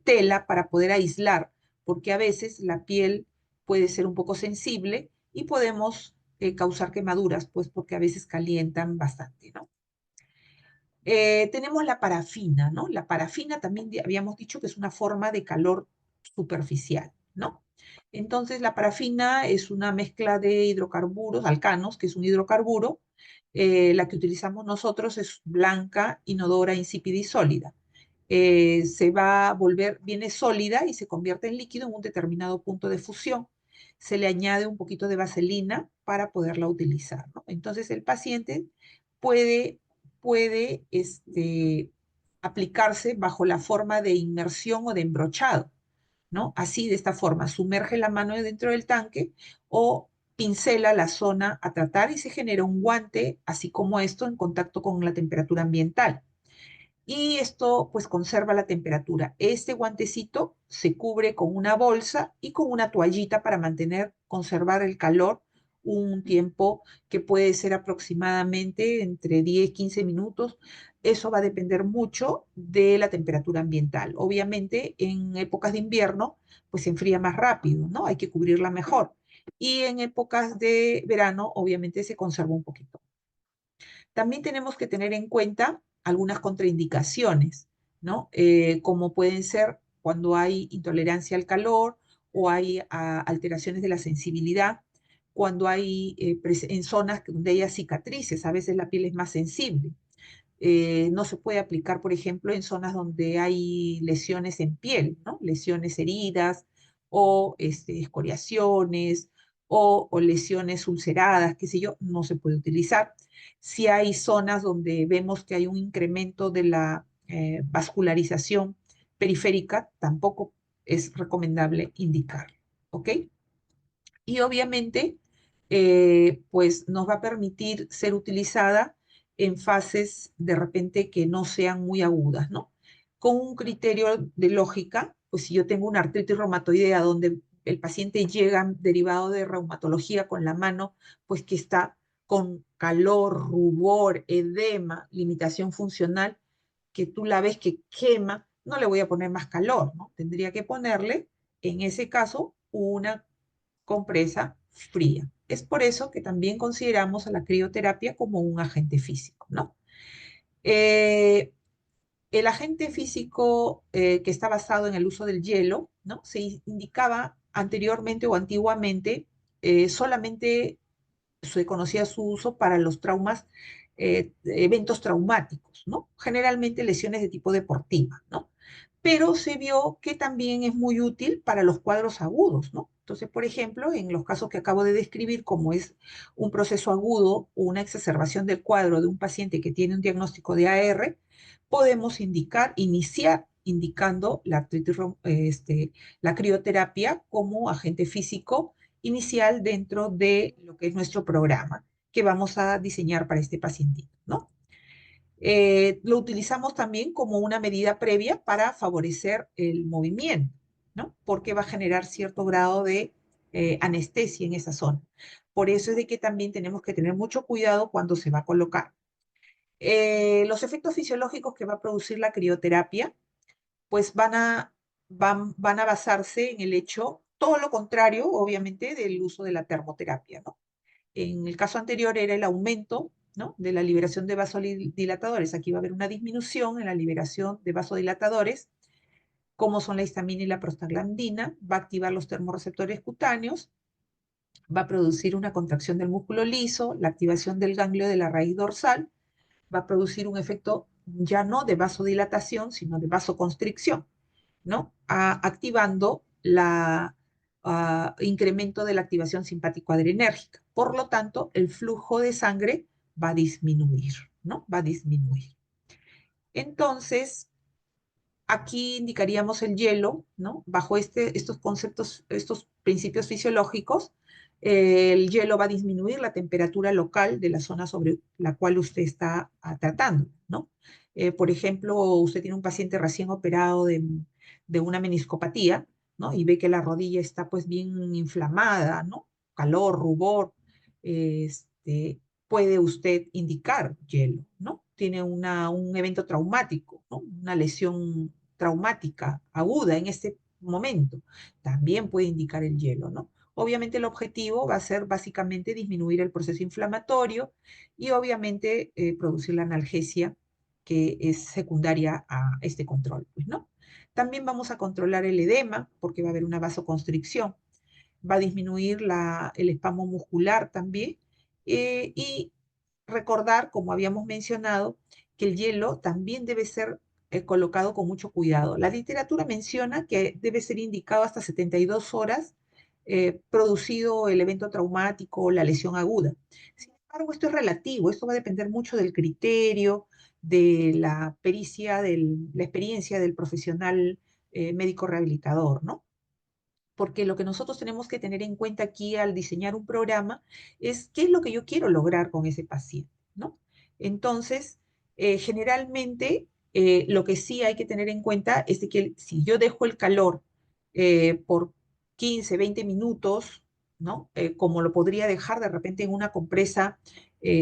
tela para poder aislar, porque a veces la piel puede ser un poco sensible y podemos causar quemaduras, pues porque a veces calientan bastante, ¿no? Tenemos la parafina, ¿no? La parafina también habíamos dicho que es una forma de calor superficial, ¿no? Entonces, la parafina es una mezcla de hidrocarburos, alcanos, que es un hidrocarburo. La que utilizamos nosotros es blanca, inodora, insípida y sólida. Se va a volver, viene sólida y se convierte en líquido en un determinado punto de fusión. Se le añade un poquito de vaselina para poderla utilizar, ¿no? Entonces, el paciente puede aplicarse bajo la forma de inmersión o de embrochado, ¿no? Así, de esta forma, sumerge la mano dentro del tanque o pincela la zona a tratar y se genera un guante, así como esto, en contacto con la temperatura ambiental. Y esto pues conserva la temperatura. Este guantecito se cubre con una bolsa y con una toallita para conservar el calor un tiempo que puede ser aproximadamente entre 10 y 15 minutos. Eso va a depender mucho de la temperatura ambiental. Obviamente en épocas de invierno pues se enfría más rápido, ¿no? Hay que cubrirla mejor. Y en épocas de verano obviamente se conserva un poquito. También tenemos que tener en cuenta algunas contraindicaciones, ¿no? Como pueden ser cuando hay intolerancia al calor o hay alteraciones de la sensibilidad, cuando hay en zonas donde hay cicatrices, a veces la piel es más sensible. no se puede aplicar, por ejemplo, en zonas donde hay lesiones en piel, ¿no? Lesiones heridas o escoriaciones o lesiones ulceradas, qué sé yo, no se puede utilizar. Si hay zonas donde vemos que hay un incremento de la vascularización periférica, tampoco es recomendable indicar, ¿ok? Y obviamente, pues nos va a permitir ser utilizada en fases de repente que no sean muy agudas, ¿no? Con un criterio de lógica, pues si yo tengo una artritis reumatoidea donde el paciente llega derivado de reumatología con la mano, pues que está con calor, rubor, edema, limitación funcional, que tú la ves que quema, no le voy a poner más calor, ¿no? Tendría que ponerle, en ese caso, una compresa fría. Es por eso que también consideramos a la crioterapia como un agente físico, ¿no? Eh, el agente físico que está basado en el uso del hielo, ¿no? Se indicaba anteriormente o antiguamente solamente se conocía su uso para los traumas, eventos traumáticos, ¿no? Generalmente lesiones de tipo deportiva, ¿no? Pero se vio que también es muy útil para los cuadros agudos, ¿no? Entonces, por ejemplo, en los casos que acabo de describir, como es un proceso agudo o una exacerbación del cuadro de un paciente que tiene un diagnóstico de AR, podemos iniciar indicando la crioterapia como agente físico inicial dentro de lo que es nuestro programa que vamos a diseñar para este pacientito, ¿no? Lo utilizamos también como una medida previa para favorecer el movimiento, ¿no? Porque va a generar cierto grado de anestesia en esa zona. Por eso es de que también tenemos que tener mucho cuidado cuando se va a colocar. Los efectos fisiológicos que va a producir la crioterapia, pues van a basarse en el hecho, todo lo contrario, obviamente, del uso de la termoterapia, ¿no? En el caso anterior era el aumento, ¿no? De la liberación de vasodilatadores. Aquí va a haber una disminución en la liberación de vasodilatadores, como son la histamina y la prostaglandina, va a activar los termorreceptores cutáneos, va a producir una contracción del músculo liso, la activación del ganglio de la raíz dorsal, va a producir un efecto ya no de vasodilatación, sino de vasoconstricción, ¿no? Activando la incremento de la activación simpático-adrenérgica. Por lo tanto, el flujo de sangre va a disminuir, ¿no? Va a disminuir. Entonces, aquí indicaríamos el hielo, ¿no? Bajo estos conceptos, estos principios fisiológicos, el hielo va a disminuir la temperatura local de la zona sobre la cual usted está tratando, ¿no? Por ejemplo, usted tiene un paciente recién operado de una meniscopatía, ¿no? Y ve que la rodilla está pues bien inflamada, ¿no? Calor, rubor, puede usted indicar hielo, ¿no? Tiene un evento traumático, ¿no? Una lesión traumática aguda en este momento, también puede indicar el hielo, ¿no? Obviamente el objetivo va a ser básicamente disminuir el proceso inflamatorio y obviamente producir la analgesia que es secundaria a este control, pues, ¿no? También vamos a controlar el edema porque va a haber una vasoconstricción, va a disminuir el espasmo muscular también y recordar, como habíamos mencionado, que el hielo también debe ser colocado con mucho cuidado. La literatura menciona que debe ser indicado hasta 72 horas producido el evento traumático o la lesión aguda. Sin embargo, esto es relativo, esto va a depender mucho del criterio, de la pericia, de la experiencia del profesional médico rehabilitador, ¿no? Porque lo que nosotros tenemos que tener en cuenta aquí al diseñar un programa es qué es lo que yo quiero lograr con ese paciente, ¿no? Entonces, generalmente, lo que sí hay que tener en cuenta es de que si yo dejo el calor por 15, 20 minutos, ¿no? Como lo podría dejar de repente en una compresa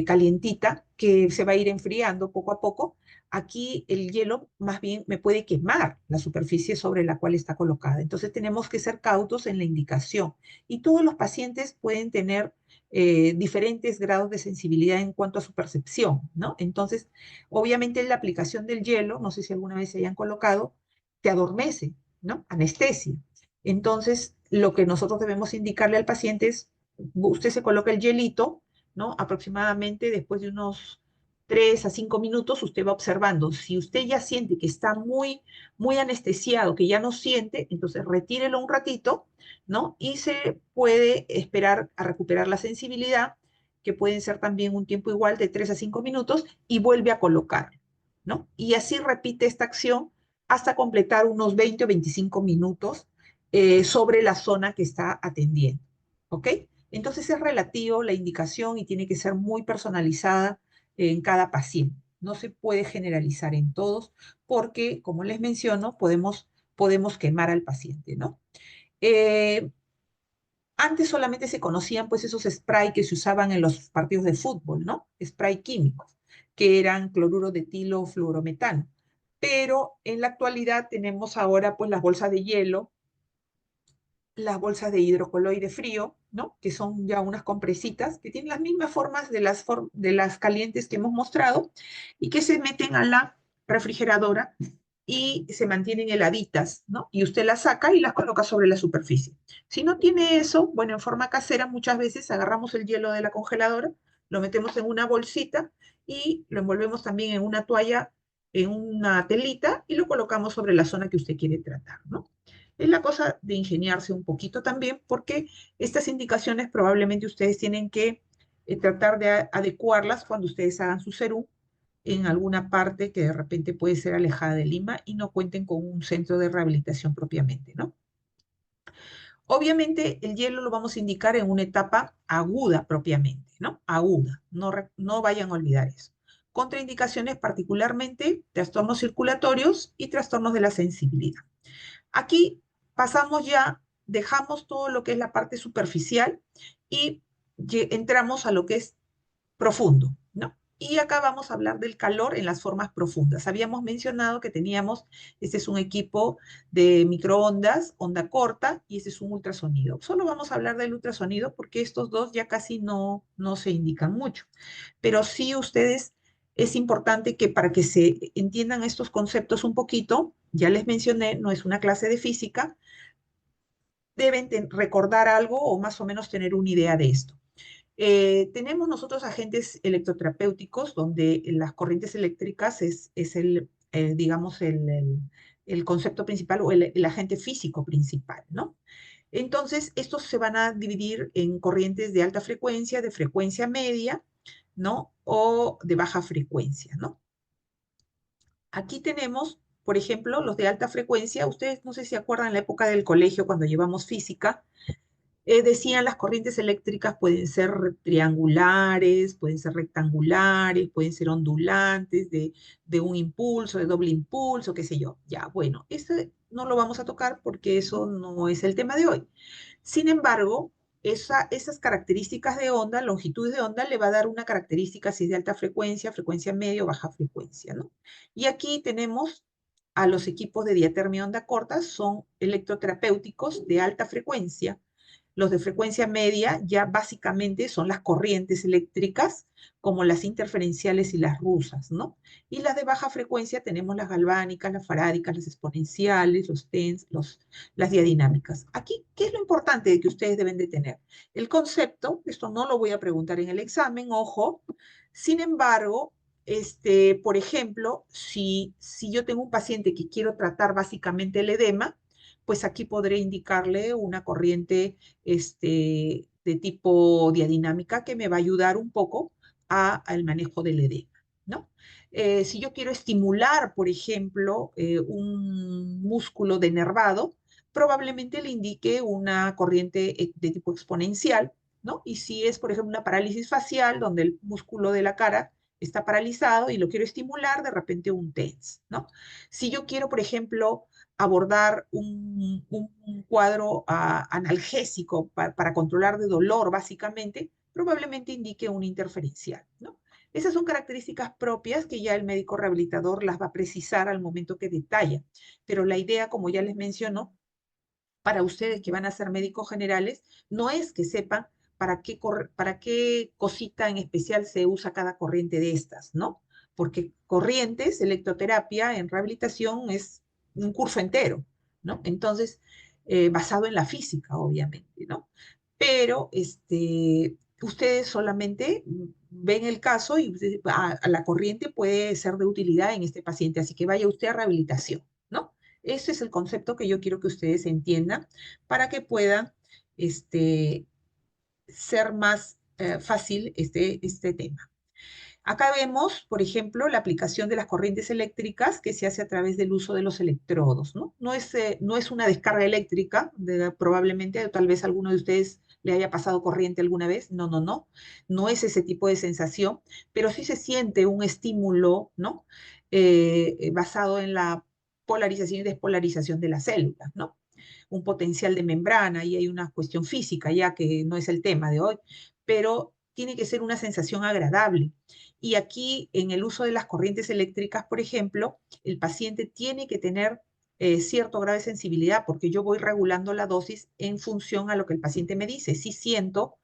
calientita que se va a ir enfriando poco a poco, aquí el hielo más bien me puede quemar la superficie sobre la cual está colocada. Entonces tenemos que ser cautos en la indicación. Y todos los pacientes pueden tener diferentes grados de sensibilidad en cuanto a su percepción, ¿no? Entonces, obviamente la aplicación del hielo, no sé si alguna vez se hayan colocado, te adormece, ¿no? Anestesia. Entonces, lo que nosotros debemos indicarle al paciente es, usted se coloca el hielito, ¿no? Aproximadamente después de unos 3 a 5 minutos, usted va observando. Si usted ya siente que está muy anestesiado, que ya no siente, entonces retírelo un ratito, ¿no? Y se puede esperar a recuperar la sensibilidad, que pueden ser también un tiempo igual de 3 a 5 minutos, y vuelve a colocarlo, ¿no? Y así repite esta acción hasta completar unos 20 o 25 minutos sobre la zona que está atendiendo, ¿ok? Entonces es relativo la indicación y tiene que ser muy personalizada en cada paciente. No se puede generalizar en todos porque, como les menciono, podemos quemar al paciente, ¿no? Eh, Antes solamente se conocían pues esos spray que se usaban en los partidos de fútbol, ¿no? Spray químicos, que eran cloruro de etilo o fluorometano. Pero en la actualidad tenemos ahora pues las bolsas de hielo, las bolsas de hidrocoloide frío, ¿no? Que son ya unas compresitas que tienen las mismas formas de las calientes que hemos mostrado y que se meten a la refrigeradora y se mantienen heladitas, ¿no? Y usted las saca y las coloca sobre la superficie. Si no tiene eso, bueno, en forma casera muchas veces agarramos el hielo de la congeladora, lo metemos en una bolsita y lo envolvemos también en una toalla, en una telita y lo colocamos sobre la zona que usted quiere tratar, ¿no? Es la cosa de ingeniarse un poquito también, porque estas indicaciones probablemente ustedes tienen que tratar de adecuarlas cuando ustedes hagan su serum en alguna parte que de repente puede ser alejada de Lima y no cuenten con un centro de rehabilitación propiamente, ¿no? Obviamente el hielo lo vamos a indicar en una etapa aguda propiamente, ¿no? Aguda, no vayan a olvidar eso. Contraindicaciones particularmente trastornos circulatorios y trastornos de la sensibilidad. Aquí pasamos ya, dejamos todo lo que es la parte superficial y entramos a lo que es profundo, ¿no? Y acá vamos a hablar del calor en las formas profundas. Habíamos mencionado que teníamos, este es un equipo de microondas, onda corta, y este es un ultrasonido. Solo vamos a hablar del ultrasonido porque estos dos ya casi no se indican mucho. Pero sí ustedes, es importante que para que se entiendan estos conceptos un poquito, ya les mencioné, no es una clase de física, deben recordar algo o más o menos tener una idea de esto. Tenemos nosotros agentes electroterapéuticos donde las corrientes eléctricas es digamos, el concepto principal o el agente físico principal, ¿no? Entonces, estos se van a dividir en corrientes de alta frecuencia, de frecuencia media, ¿no? O de baja frecuencia, ¿no? Aquí tenemos, por ejemplo, los de alta frecuencia. Ustedes no sé si se acuerdan en la época del colegio cuando llevamos física, decían las corrientes eléctricas pueden ser triangulares, pueden ser rectangulares, pueden ser ondulantes, de un impulso, de doble impulso, qué sé yo. Ya, bueno, este no lo vamos a tocar porque eso no es el tema de hoy. Sin embargo, esas características de onda, longitudes de onda, le va a dar una característica si es de alta frecuencia, frecuencia media o baja frecuencia, ¿no? Y aquí tenemos a los equipos de diatermia onda corta, son electroterapéuticos de alta frecuencia. Los de frecuencia media ya básicamente son las corrientes eléctricas, como las interferenciales y las rusas, ¿no? Y las de baja frecuencia tenemos las galvánicas, las farádicas, las exponenciales, los TENS, las diadinámicas. Aquí, ¿qué es lo importante que ustedes deben de tener? El concepto, esto no lo voy a preguntar en el examen, ojo. Sin embargo, por ejemplo, si yo tengo un paciente que quiero tratar básicamente el edema, pues aquí podré indicarle una corriente de tipo diadinámica que me va a ayudar un poco al manejo del edema, ¿no? Si yo quiero estimular, por ejemplo, un músculo denervado, probablemente le indique una corriente de tipo exponencial, ¿no? Y si es, por ejemplo, una parálisis facial, donde el músculo de la cara está paralizado y lo quiero estimular, de repente un TENS, ¿no? Si yo quiero, por ejemplo, abordar un cuadro analgésico para controlar de dolor, básicamente, probablemente indique un interferencial, ¿no? Esas son características propias que ya el médico rehabilitador las va a precisar al momento que detalla. Pero la idea, como ya les menciono, para ustedes que van a ser médicos generales, no es que sepan para qué cosita en especial se usa cada corriente de estas, ¿no? Porque corrientes, electroterapia en rehabilitación es un curso entero, ¿no? Entonces, basado en la física, obviamente, ¿no? Pero, ustedes solamente ven el caso y a la corriente puede ser de utilidad en este paciente, así que vaya usted a rehabilitación, ¿no? Ese es el concepto que yo quiero que ustedes entiendan para que puedan este, ser más fácil este tema. Acá vemos, por ejemplo, la aplicación de las corrientes eléctricas que se hace a través del uso de los electrodos, ¿no? No es una descarga eléctrica, probablemente, tal vez alguno de ustedes le haya pasado corriente alguna vez, no, no, no, no es ese tipo de sensación, pero sí se siente un estímulo, ¿no? Basado en la polarización y despolarización de las células, ¿no? Un potencial de membrana y hay una cuestión física ya que no es el tema de hoy, pero tiene que ser una sensación agradable. Y aquí, en el uso de las corrientes eléctricas, por ejemplo, el paciente tiene que tener cierto grado de sensibilidad, porque yo voy regulando la dosis en función a lo que el paciente me dice. Si siento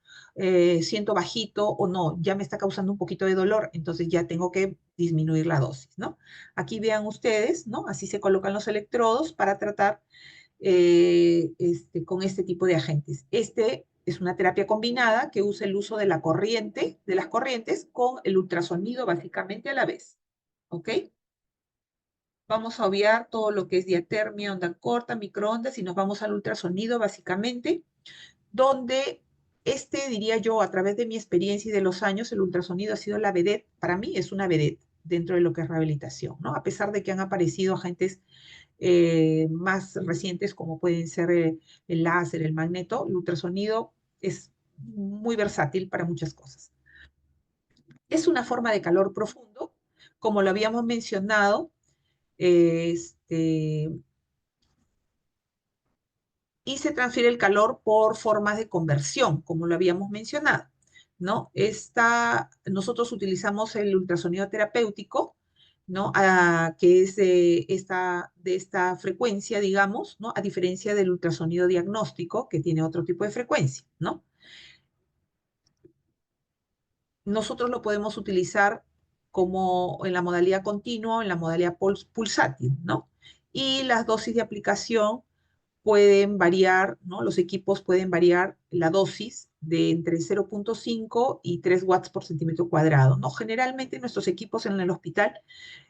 bajito o no, ya me está causando un poquito de dolor, entonces ya tengo que disminuir la dosis, ¿no? Aquí vean ustedes, ¿no? Así se colocan los electrodos para tratar con este tipo de agentes. Este es una terapia combinada que usa el uso de la corriente, de las corrientes, con el ultrasonido básicamente a la vez. ¿Ok? Vamos a obviar todo lo que es diatermia, onda corta, microondas y nos vamos al ultrasonido básicamente, donde diría yo, a través de mi experiencia y de los años, el ultrasonido ha sido la vedette, para mí es una vedette dentro de lo que es rehabilitación, ¿no? A pesar de que han aparecido agentes más recientes como pueden ser el láser, el magneto, el ultrasonido es muy versátil para muchas cosas. Es una forma de calor profundo, como lo habíamos mencionado, este, y se transfiere el calor por formas de conversión, como lo habíamos mencionado, ¿no? Nosotros utilizamos el ultrasonido terapéutico, ¿no? Que es de esta frecuencia, digamos, ¿no? A diferencia del ultrasonido diagnóstico, que tiene otro tipo de frecuencia, ¿no? Nosotros lo podemos utilizar como en la modalidad continua o en la modalidad pulsátil, ¿no? Y las dosis de aplicación pueden variar, ¿no? Los equipos pueden variar la dosis de entre 0,5 y 3 watts por centímetro cuadrado, ¿no? Generalmente nuestros equipos en el hospital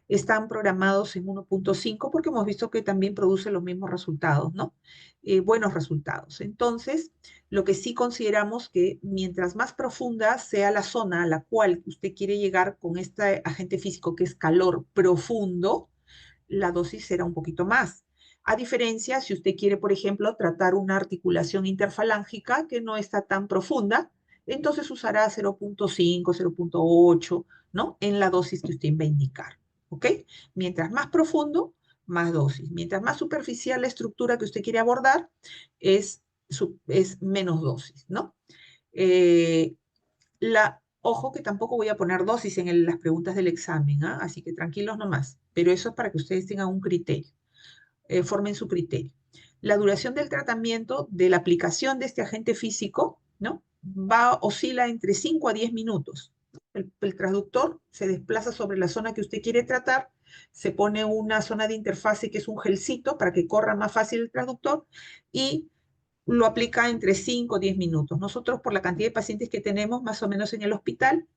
están programados en 1,5 porque hemos visto que también produce los mismos resultados, ¿no? Buenos resultados. Entonces, lo que sí consideramos que mientras más profunda sea la zona a la cual usted quiere llegar con este agente físico que es calor profundo, la dosis será un poquito más. A diferencia, si usted quiere, por ejemplo, tratar una articulación interfalángica que no está tan profunda, entonces usará 0,5, 0,8, ¿no? En la dosis que usted va a indicar, ¿ok? Mientras más profundo, más dosis. Mientras más superficial la estructura que usted quiere abordar, es menos dosis, ¿no? Eh, Ojo que tampoco voy a poner dosis en las preguntas del examen, ¿ah? Así que tranquilos nomás, pero eso es para que ustedes tengan un criterio, formen su criterio. La duración del tratamiento de la aplicación de este agente físico, ¿no? Oscila entre 5 a 10 minutos. El transductor se desplaza sobre la zona que usted quiere tratar, se pone una zona de interfase que es un gelcito para que corra más fácil el transductor y lo aplica entre 5 o 10 minutos. Nosotros, por la cantidad de pacientes que tenemos más o menos en el hospital,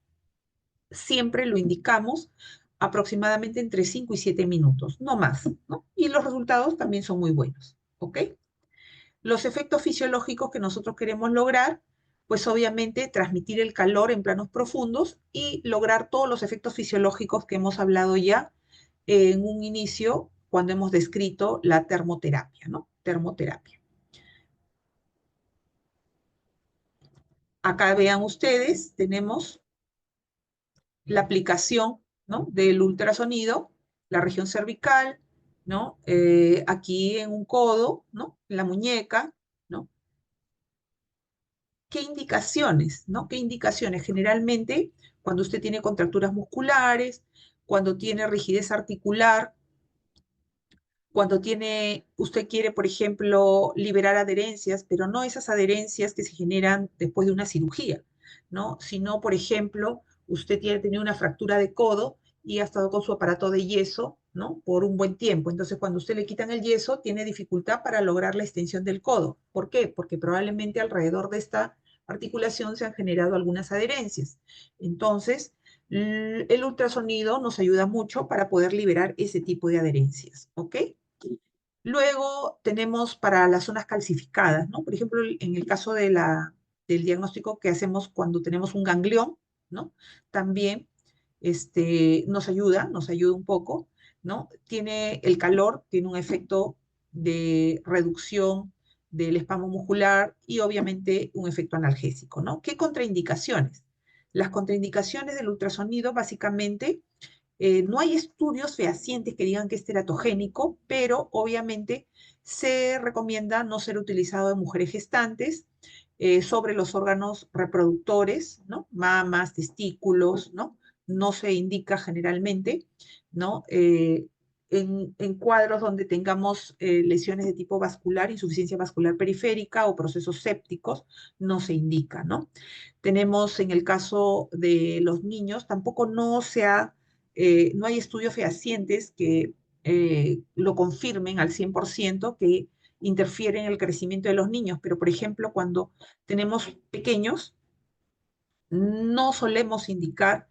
siempre lo indicamos aproximadamente entre 5 y 7 minutos, no más, ¿no? Y los resultados también son muy buenos, ¿ok? Los efectos fisiológicos que nosotros queremos lograr, pues obviamente transmitir el calor en planos profundos y lograr todos los efectos fisiológicos que hemos hablado ya en un inicio cuando hemos descrito la termoterapia, ¿no? Termoterapia. Acá vean ustedes, tenemos la aplicación, ¿no? Del ultrasonido, la región cervical, ¿no? Aquí en un codo, ¿no? En la muñeca, ¿no? ¿Qué indicaciones, ¿no? ¿Qué indicaciones? Generalmente, cuando usted tiene contracturas musculares, cuando tiene rigidez articular, cuando usted quiere, por ejemplo, liberar adherencias, pero no esas adherencias que se generan después de una cirugía, ¿no? Sino, por ejemplo, usted tiene tenido una fractura de codo y ha estado con su aparato de yeso, ¿no? Por un buen tiempo. Entonces, cuando usted le quitan el yeso, tiene dificultad para lograr la extensión del codo. ¿Por qué? Porque probablemente alrededor de esta articulación se han generado algunas adherencias. Entonces, el ultrasonido nos ayuda mucho para poder liberar ese tipo de adherencias, ¿ok? Luego tenemos para las zonas calcificadas, ¿no? Por ejemplo, en el caso del diagnóstico que hacemos cuando tenemos un ganglión, ¿no? También nos ayuda un poco, ¿no? Tiene el calor, tiene un efecto de reducción del espasmo muscular y obviamente un efecto analgésico, ¿no? ¿Qué contraindicaciones? Las contraindicaciones del ultrasonido básicamente no hay estudios fehacientes que digan que es teratogénico, pero obviamente se recomienda no ser utilizado en mujeres gestantes, sobre los órganos reproductores, ¿no? Mamas, testículos, ¿no? No se indica generalmente, ¿no? En cuadros donde tengamos lesiones de tipo vascular, insuficiencia vascular periférica o procesos sépticos, no se indica, ¿no? Tenemos en el caso de los niños, tampoco no hay estudios fehacientes que lo confirmen al 100% que interfieren en el crecimiento de los niños, pero por ejemplo, cuando tenemos pequeños, no solemos indicar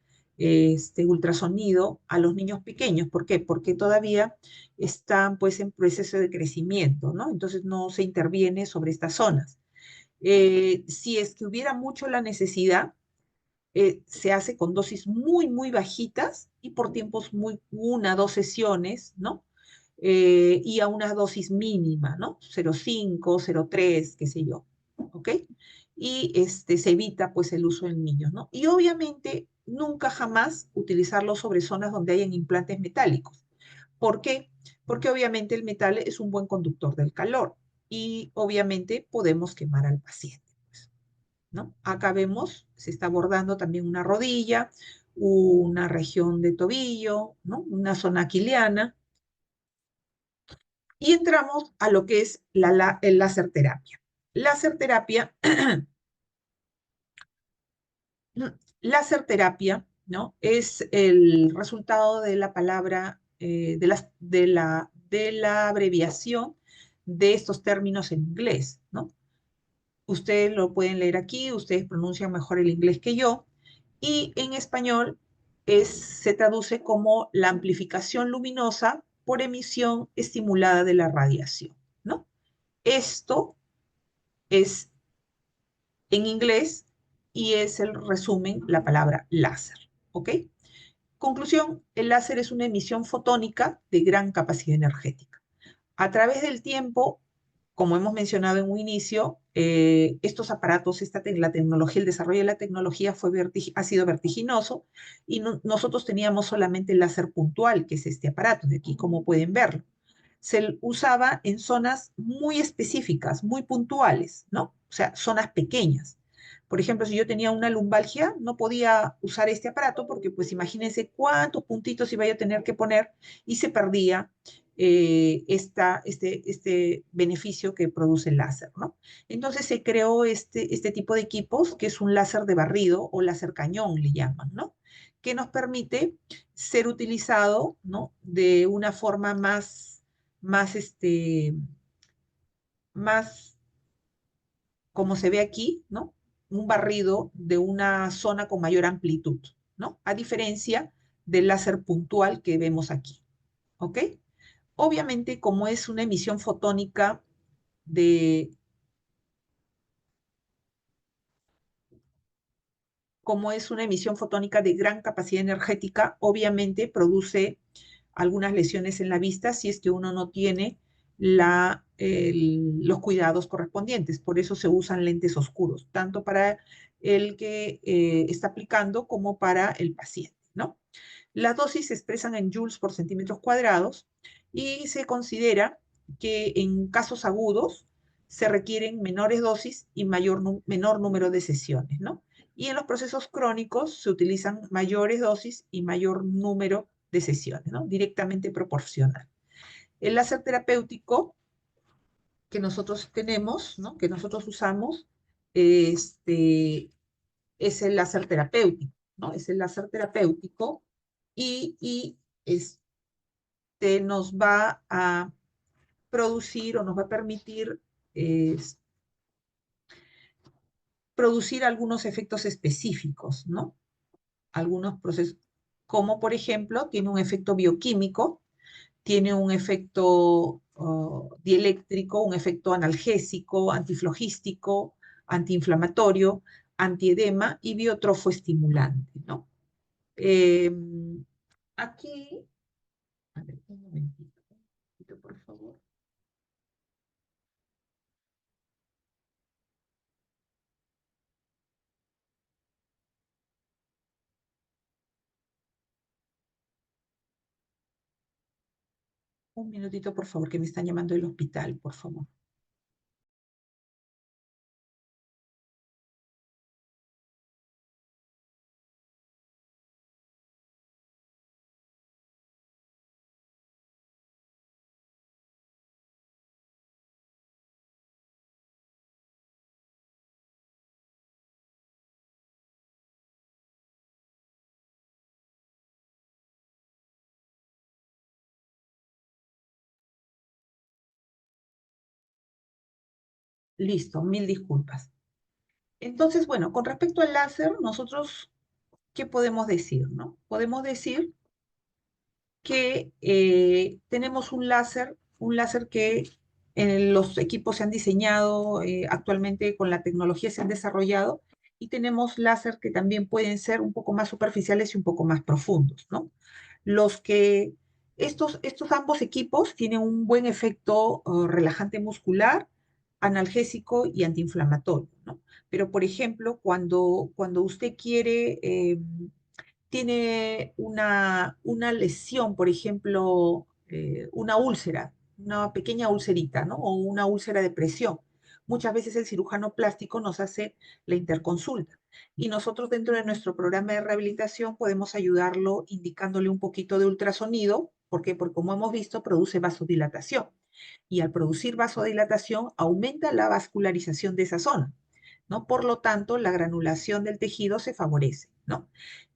ultrasonido a los niños pequeños. ¿Por qué? Porque todavía están pues en proceso de crecimiento, ¿no? Entonces no se interviene sobre estas zonas. Si es que hubiera mucho la necesidad, se hace con dosis muy, muy bajitas y por tiempos una, dos sesiones, ¿no? Y a una dosis mínima, ¿no? 0,5, 0,3, qué sé yo, ¿ok? Y se evita pues el uso en niños, ¿no? Y obviamente nunca jamás utilizarlo sobre zonas donde hayan implantes metálicos. ¿Por qué? Porque obviamente el metal es un buen conductor del calor y obviamente podemos quemar al paciente, ¿no? Acá vemos, se está abordando también una rodilla, una región de tobillo, ¿no? Una zona aquiliana, y entramos a lo que es el láser terapia. Láser terapia, láser terapia, ¿no? Es el resultado de la palabra, de la abreviación de estos términos en inglés, ¿no? Ustedes lo pueden leer aquí, ustedes pronuncian mejor el inglés que yo, y en español se traduce como la amplificación luminosa por emisión estimulada de la radiación, ¿no? Esto es en inglés y es el resumen, la palabra láser, ¿ok? Conclusión, el láser es una emisión fotónica de gran capacidad energética. A través del tiempo, como hemos mencionado en un inicio, estos aparatos, la tecnología, el desarrollo de la tecnología ha sido vertiginoso y nosotros teníamos solamente el láser puntual, que es este aparato de aquí, como pueden verlo. Se usaba en zonas muy específicas, muy puntuales, ¿no? O sea, zonas pequeñas. Por ejemplo, si yo tenía una lumbalgia, no podía usar este aparato porque, pues, imagínense cuántos puntitos iba yo a tener que poner y se perdía este beneficio que produce el láser, ¿no? Entonces se creó este tipo de equipos, que es un láser de barrido o láser cañón, le llaman, ¿no? Que nos permite ser utilizado, ¿no? De una forma más, más, como se ve aquí, ¿no? Un barrido de una zona con mayor amplitud, ¿no? A diferencia del láser puntual que vemos aquí, ¿ok? Obviamente, como es una emisión fotónica de, como es una emisión fotónica de gran capacidad energética, obviamente produce algunas lesiones en la vista si es que uno no tiene los cuidados correspondientes. Por eso se usan lentes oscuros, tanto para el que está aplicando como para el paciente, ¿no? Las dosis se expresan en joules por centímetros cuadrados y se considera que en casos agudos se requieren menores dosis y menor número de sesiones, ¿no? Y en los procesos crónicos se utilizan mayores dosis y mayor número de sesiones, ¿no? Directamente proporcional. El láser terapéutico que nosotros tenemos, ¿no? Que nosotros usamos, este, es el láser terapéutico, ¿no? Es el láser terapéutico y nos va a producir o nos va a permitir eh, producir algunos efectos específicos, ¿no? Algunos procesos, como por ejemplo, tiene un efecto bioquímico, tiene un efecto dieléctrico, un efecto analgésico, antiflogístico, antiinflamatorio, antiedema y biotrofoestimulante, ¿no? Eh, aquí, a ver, un momentito, por favor. Un minutito, por favor, que me están llamando del hospital, por favor. Listo, mil disculpas. Entonces, bueno, con respecto al láser, nosotros, ¿qué podemos decir, no? Podemos decir que tenemos un láser que en los equipos se han diseñado, actualmente con la tecnología se han desarrollado, y tenemos láser que también pueden ser un poco más superficiales y un poco más profundos, ¿no? Los que, estos ambos equipos tienen un buen efecto relajante muscular, analgésico y antiinflamatorio, ¿no? Pero, por ejemplo, cuando usted quiere tiene una lesión, por ejemplo, una úlcera, una pequeña ulcerita, ¿no? O una úlcera de presión. Muchas veces el cirujano plástico nos hace la interconsulta y nosotros dentro de nuestro programa de rehabilitación podemos ayudarlo indicándole un poquito de ultrasonido. ¿Por qué? Porque como hemos visto, produce vasodilatación y al producir vasodilatación aumenta la vascularización de esa zona, ¿no? Por lo tanto, la granulación del tejido se favorece, ¿no?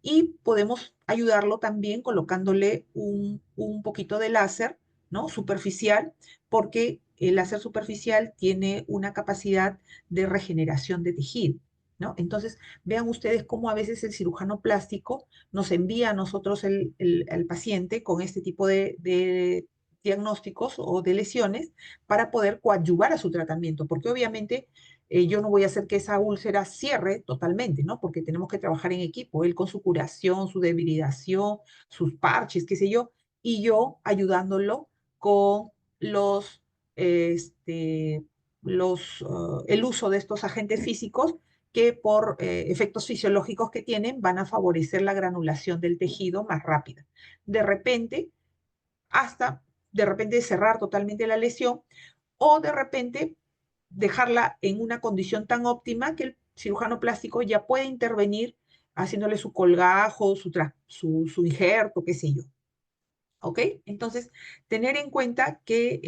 Y podemos ayudarlo también colocándole un poquito de láser, ¿no? Superficial, porque el láser superficial tiene una capacidad de regeneración de tejido, ¿no? Entonces, vean ustedes cómo a veces el cirujano plástico nos envía a nosotros el paciente con este tipo de diagnósticos o de lesiones para poder coadyuvar a su tratamiento, porque obviamente yo no voy a hacer que esa úlcera cierre totalmente, ¿no? Porque tenemos que trabajar en equipo, él con su curación, su debilidación, sus parches, qué sé yo, y yo ayudándolo con los, este, el uso de estos agentes físicos que por efectos fisiológicos que tienen van a favorecer la granulación del tejido más rápida. De repente, hasta de repente cerrar totalmente la lesión o de repente dejarla en una condición tan óptima que el cirujano plástico ya puede intervenir haciéndole su colgajo, su injerto, qué sé yo. ¿Ok? Entonces, tener en cuenta que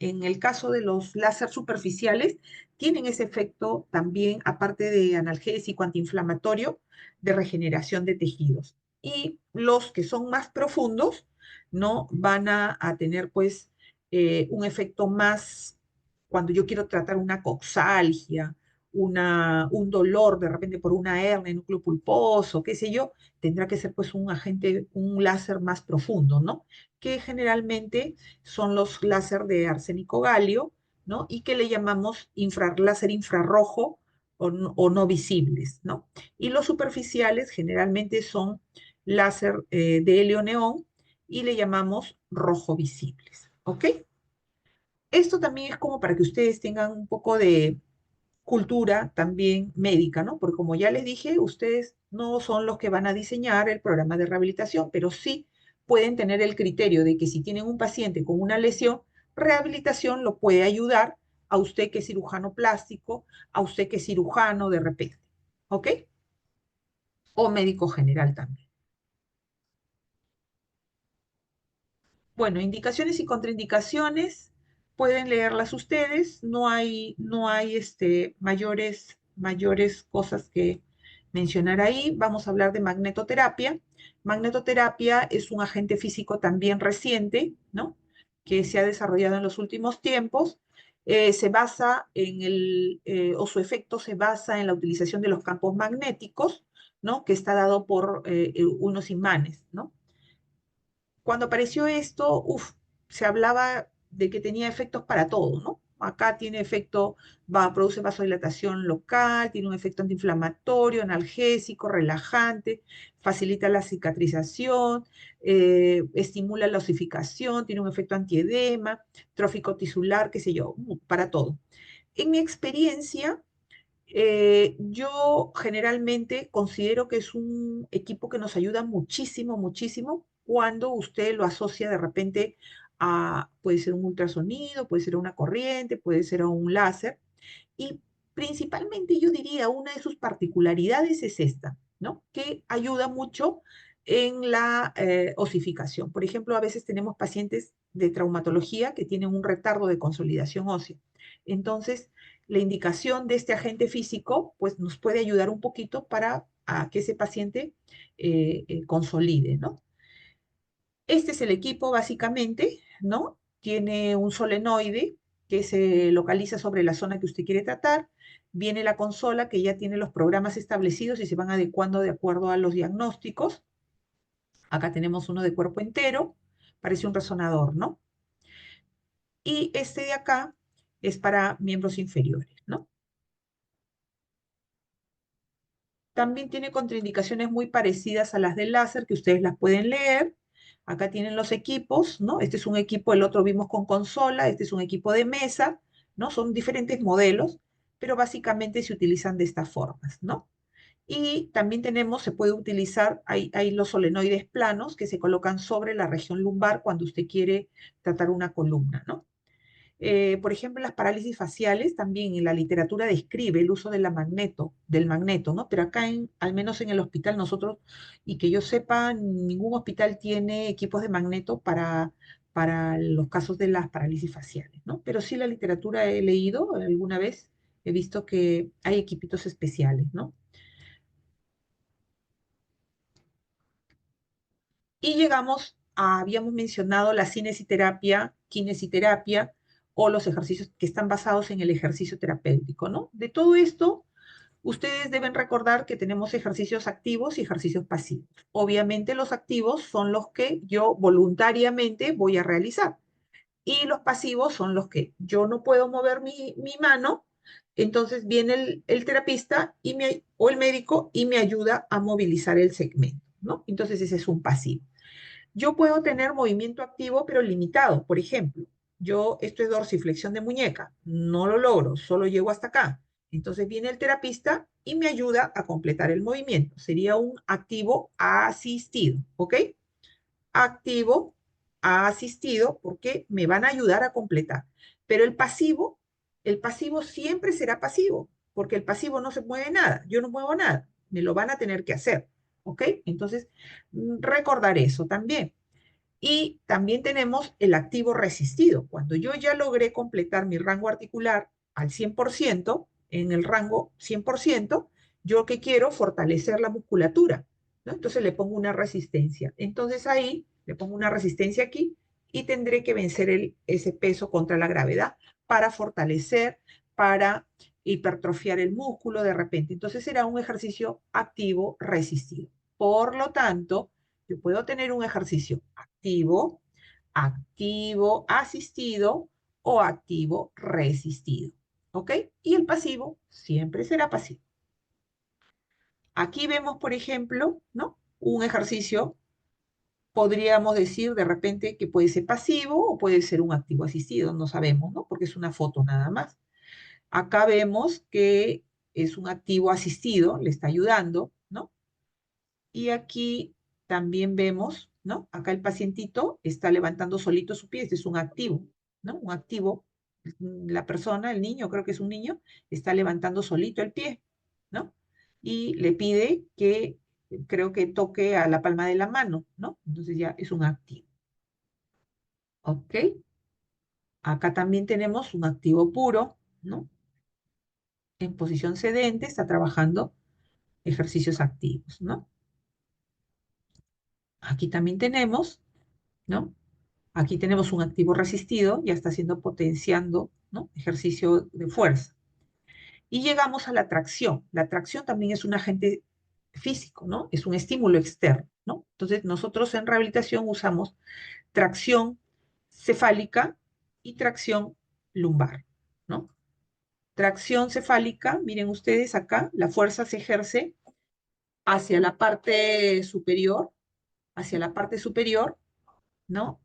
en el caso de los láser superficiales, tienen ese efecto también, aparte de analgésico, antiinflamatorio, de regeneración de tejidos. Y los que son más profundos, ¿no? Van a tener, pues, un efecto más, cuando yo quiero tratar una coxalgia, un dolor de repente por una hernia, núcleo pulposo, qué sé yo, tendrá que ser, pues, un agente, un láser más profundo, ¿no? Que generalmente son los láser de arsénico galio, ¿no? Y que le llamamos láser infrarrojo o no visibles, ¿no? Y los superficiales generalmente son láser de helio neón y le llamamos rojo visibles, ¿ok? Esto también es como para que ustedes tengan un poco de cultura también médica, ¿no? Porque como ya les dije, ustedes no son los que van a diseñar el programa de rehabilitación, pero sí pueden tener el criterio de que si tienen un paciente con una lesión, rehabilitación lo puede ayudar a usted que es cirujano plástico, a usted que es cirujano de repente, ¿ok? O médico general también. Bueno, indicaciones y contraindicaciones pueden leerlas ustedes. No hay mayores cosas que mencionar ahí. Vamos a hablar de magnetoterapia. Magnetoterapia es un agente físico también reciente, ¿no? Que se ha desarrollado en los últimos tiempos. se basa en o su efecto se basa en la utilización de los campos magnéticos, ¿no? Que está dado por unos imanes, ¿no? Cuando apareció esto, se hablaba de que tenía efectos para todo, ¿no? Acá tiene efecto, produce vasodilatación local, tiene un efecto antiinflamatorio, analgésico, relajante, facilita la cicatrización, estimula la osificación, tiene un efecto antiedema, trófico tisular, qué sé yo, para todo. En mi experiencia, yo generalmente considero que es un equipo que nos ayuda muchísimo, muchísimo cuando usted lo asocia de repente a, puede ser un ultrasonido, puede ser una corriente, puede ser a un láser. Y principalmente yo diría una de sus particularidades es esta, ¿no? Que ayuda mucho en la osificación. Por ejemplo, a veces tenemos pacientes de traumatología que tienen un retardo de consolidación ósea. Entonces, la indicación de este agente físico, pues nos puede ayudar un poquito para que ese paciente consolide, ¿no? Este es el equipo básicamente, ¿no? Tiene un solenoide que se localiza sobre la zona que usted quiere tratar. Viene la consola que ya tiene los programas establecidos y se van adecuando de acuerdo a los diagnósticos. Acá tenemos uno de cuerpo entero, parece un resonador, ¿no? Y este de acá es para miembros inferiores, ¿no? También tiene contraindicaciones muy parecidas a las del láser, que ustedes las pueden leer. Acá tienen los equipos, ¿no? Este es un equipo, el otro vimos con consola, este es un equipo de mesa, ¿no? Son diferentes modelos, pero básicamente se utilizan de estas formas, ¿no? Y también tenemos, se puede utilizar, hay los solenoides planos que se colocan sobre la región lumbar cuando usted quiere tratar una columna, ¿no? Por ejemplo, las parálisis faciales también en la literatura describe el uso de del magneto, ¿no? Pero acá, al menos en el hospital, nosotros, y que yo sepa, ningún hospital tiene equipos de magneto para los casos de las parálisis faciales, ¿no? Pero sí la literatura he leído alguna vez, he visto que hay equipitos especiales, ¿no? Y llegamos habíamos mencionado la cinesiterapia, kinesiterapia o los ejercicios que están basados en el ejercicio terapéutico, ¿no? De todo esto, ustedes deben recordar que tenemos ejercicios activos y ejercicios pasivos. Obviamente los activos son los que yo voluntariamente voy a realizar y los pasivos son los que yo no puedo mover mi mano, entonces viene el terapista o el médico y me ayuda a movilizar el segmento, ¿no? Entonces ese es un pasivo. Yo puedo tener movimiento activo, pero limitado. Por ejemplo, esto es dorsiflexión de muñeca, no lo logro, solo llego hasta acá. Entonces viene el terapista y me ayuda a completar el movimiento. Sería un activo asistido, ¿ok? Activo asistido porque me van a ayudar a completar. Pero el pasivo siempre será pasivo, porque el pasivo no se mueve nada, yo no muevo nada, me lo van a tener que hacer, ¿ok? Entonces, recordar eso también. Y también tenemos el activo resistido. Cuando yo ya logré completar mi rango articular al 100%, en el rango 100%, yo que quiero fortalecer la musculatura, ¿no? Entonces le pongo una resistencia. Entonces ahí le pongo una resistencia aquí y tendré que vencer ese peso contra la gravedad para fortalecer, para hipertrofiar el músculo de repente. Entonces será un ejercicio activo resistido. Por lo tanto, yo puedo tener un ejercicio activo, activo asistido o activo resistido. ¿Ok? Y el pasivo siempre será pasivo. Aquí vemos, por ejemplo, ¿no? Un ejercicio, podríamos decir de repente que puede ser pasivo o puede ser un activo asistido, no sabemos, ¿no? Porque es una foto nada más. Acá vemos que es un activo asistido, le está ayudando, ¿no? Y aquí también vemos, ¿no? Acá el pacientito está levantando solito su pie, este es un activo, ¿no? Un activo, la persona, el niño, creo que es un niño, está levantando solito el pie, ¿no? Y le pide que, creo que toque a la palma de la mano, ¿no? Entonces ya es un activo, ¿ok? Acá también tenemos un activo puro, ¿no? En posición sedente está trabajando ejercicios activos, ¿no? Aquí también tenemos, ¿no? Aquí tenemos un activo resistido, ya está siendo potenciando ¿no? Ejercicio de fuerza. Y llegamos a la tracción. La tracción también es un agente físico, ¿no? Es un estímulo externo, ¿no? Entonces, nosotros en rehabilitación usamos tracción cefálica y tracción lumbar, ¿no? Tracción cefálica, miren ustedes acá, la fuerza se ejerce hacia la parte superior, hacia la parte superior, ¿no?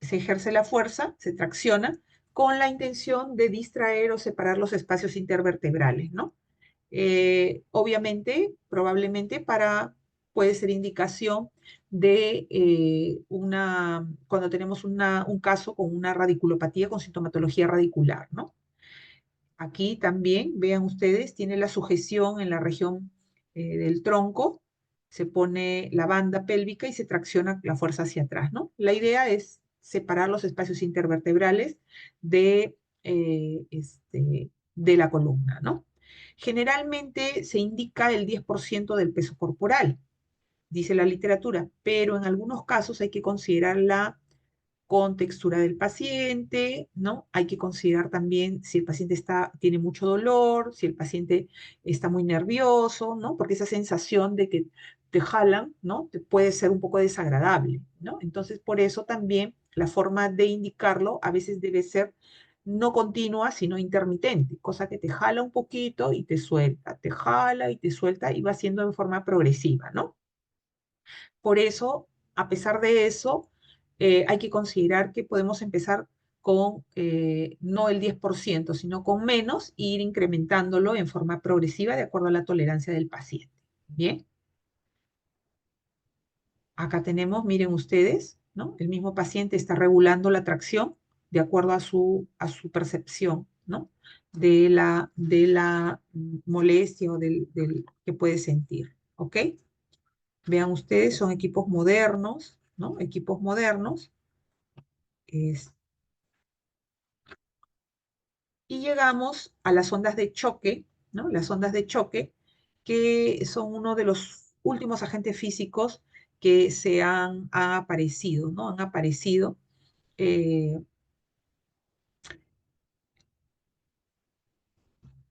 Se ejerce la fuerza, se tracciona con la intención de distraer o separar los espacios intervertebrales, ¿no? Obviamente, probablemente puede ser indicación de cuando tenemos un caso con una radiculopatía con sintomatología radicular, ¿no? Aquí también, vean ustedes, tiene la sujeción en la región del tronco, se pone la banda pélvica y se tracciona la fuerza hacia atrás, ¿no? La idea es separar los espacios intervertebrales de la columna, ¿no? Generalmente se indica el 10% del peso corporal, dice la literatura, pero en algunos casos hay que considerar la contextura del paciente, ¿no? Hay que considerar también si el paciente tiene mucho dolor, si el paciente está muy nervioso, ¿no? Porque esa sensación de que te jalan, ¿no? Te puede ser un poco desagradable, ¿no? Entonces, por eso también la forma de indicarlo a veces debe ser no continua, sino intermitente, cosa que te jala un poquito y te suelta, te jala y te suelta y va siendo en forma progresiva, ¿no? Por eso, a pesar de eso, hay que considerar que podemos empezar con no el 10%, sino con menos e ir incrementándolo en forma progresiva de acuerdo a la tolerancia del paciente. Bien, acá tenemos, miren ustedes, ¿no? El mismo paciente está regulando la tracción de acuerdo a su percepción, ¿no? De la molestia o que puede sentir, ¿ok? Vean ustedes, son equipos modernos, ¿no? Equipos modernos. es- y llegamos a las ondas de choque, ¿no? Las ondas de choque, que son uno de los últimos agentes físicos que han aparecido, ¿no? Han aparecido. eh,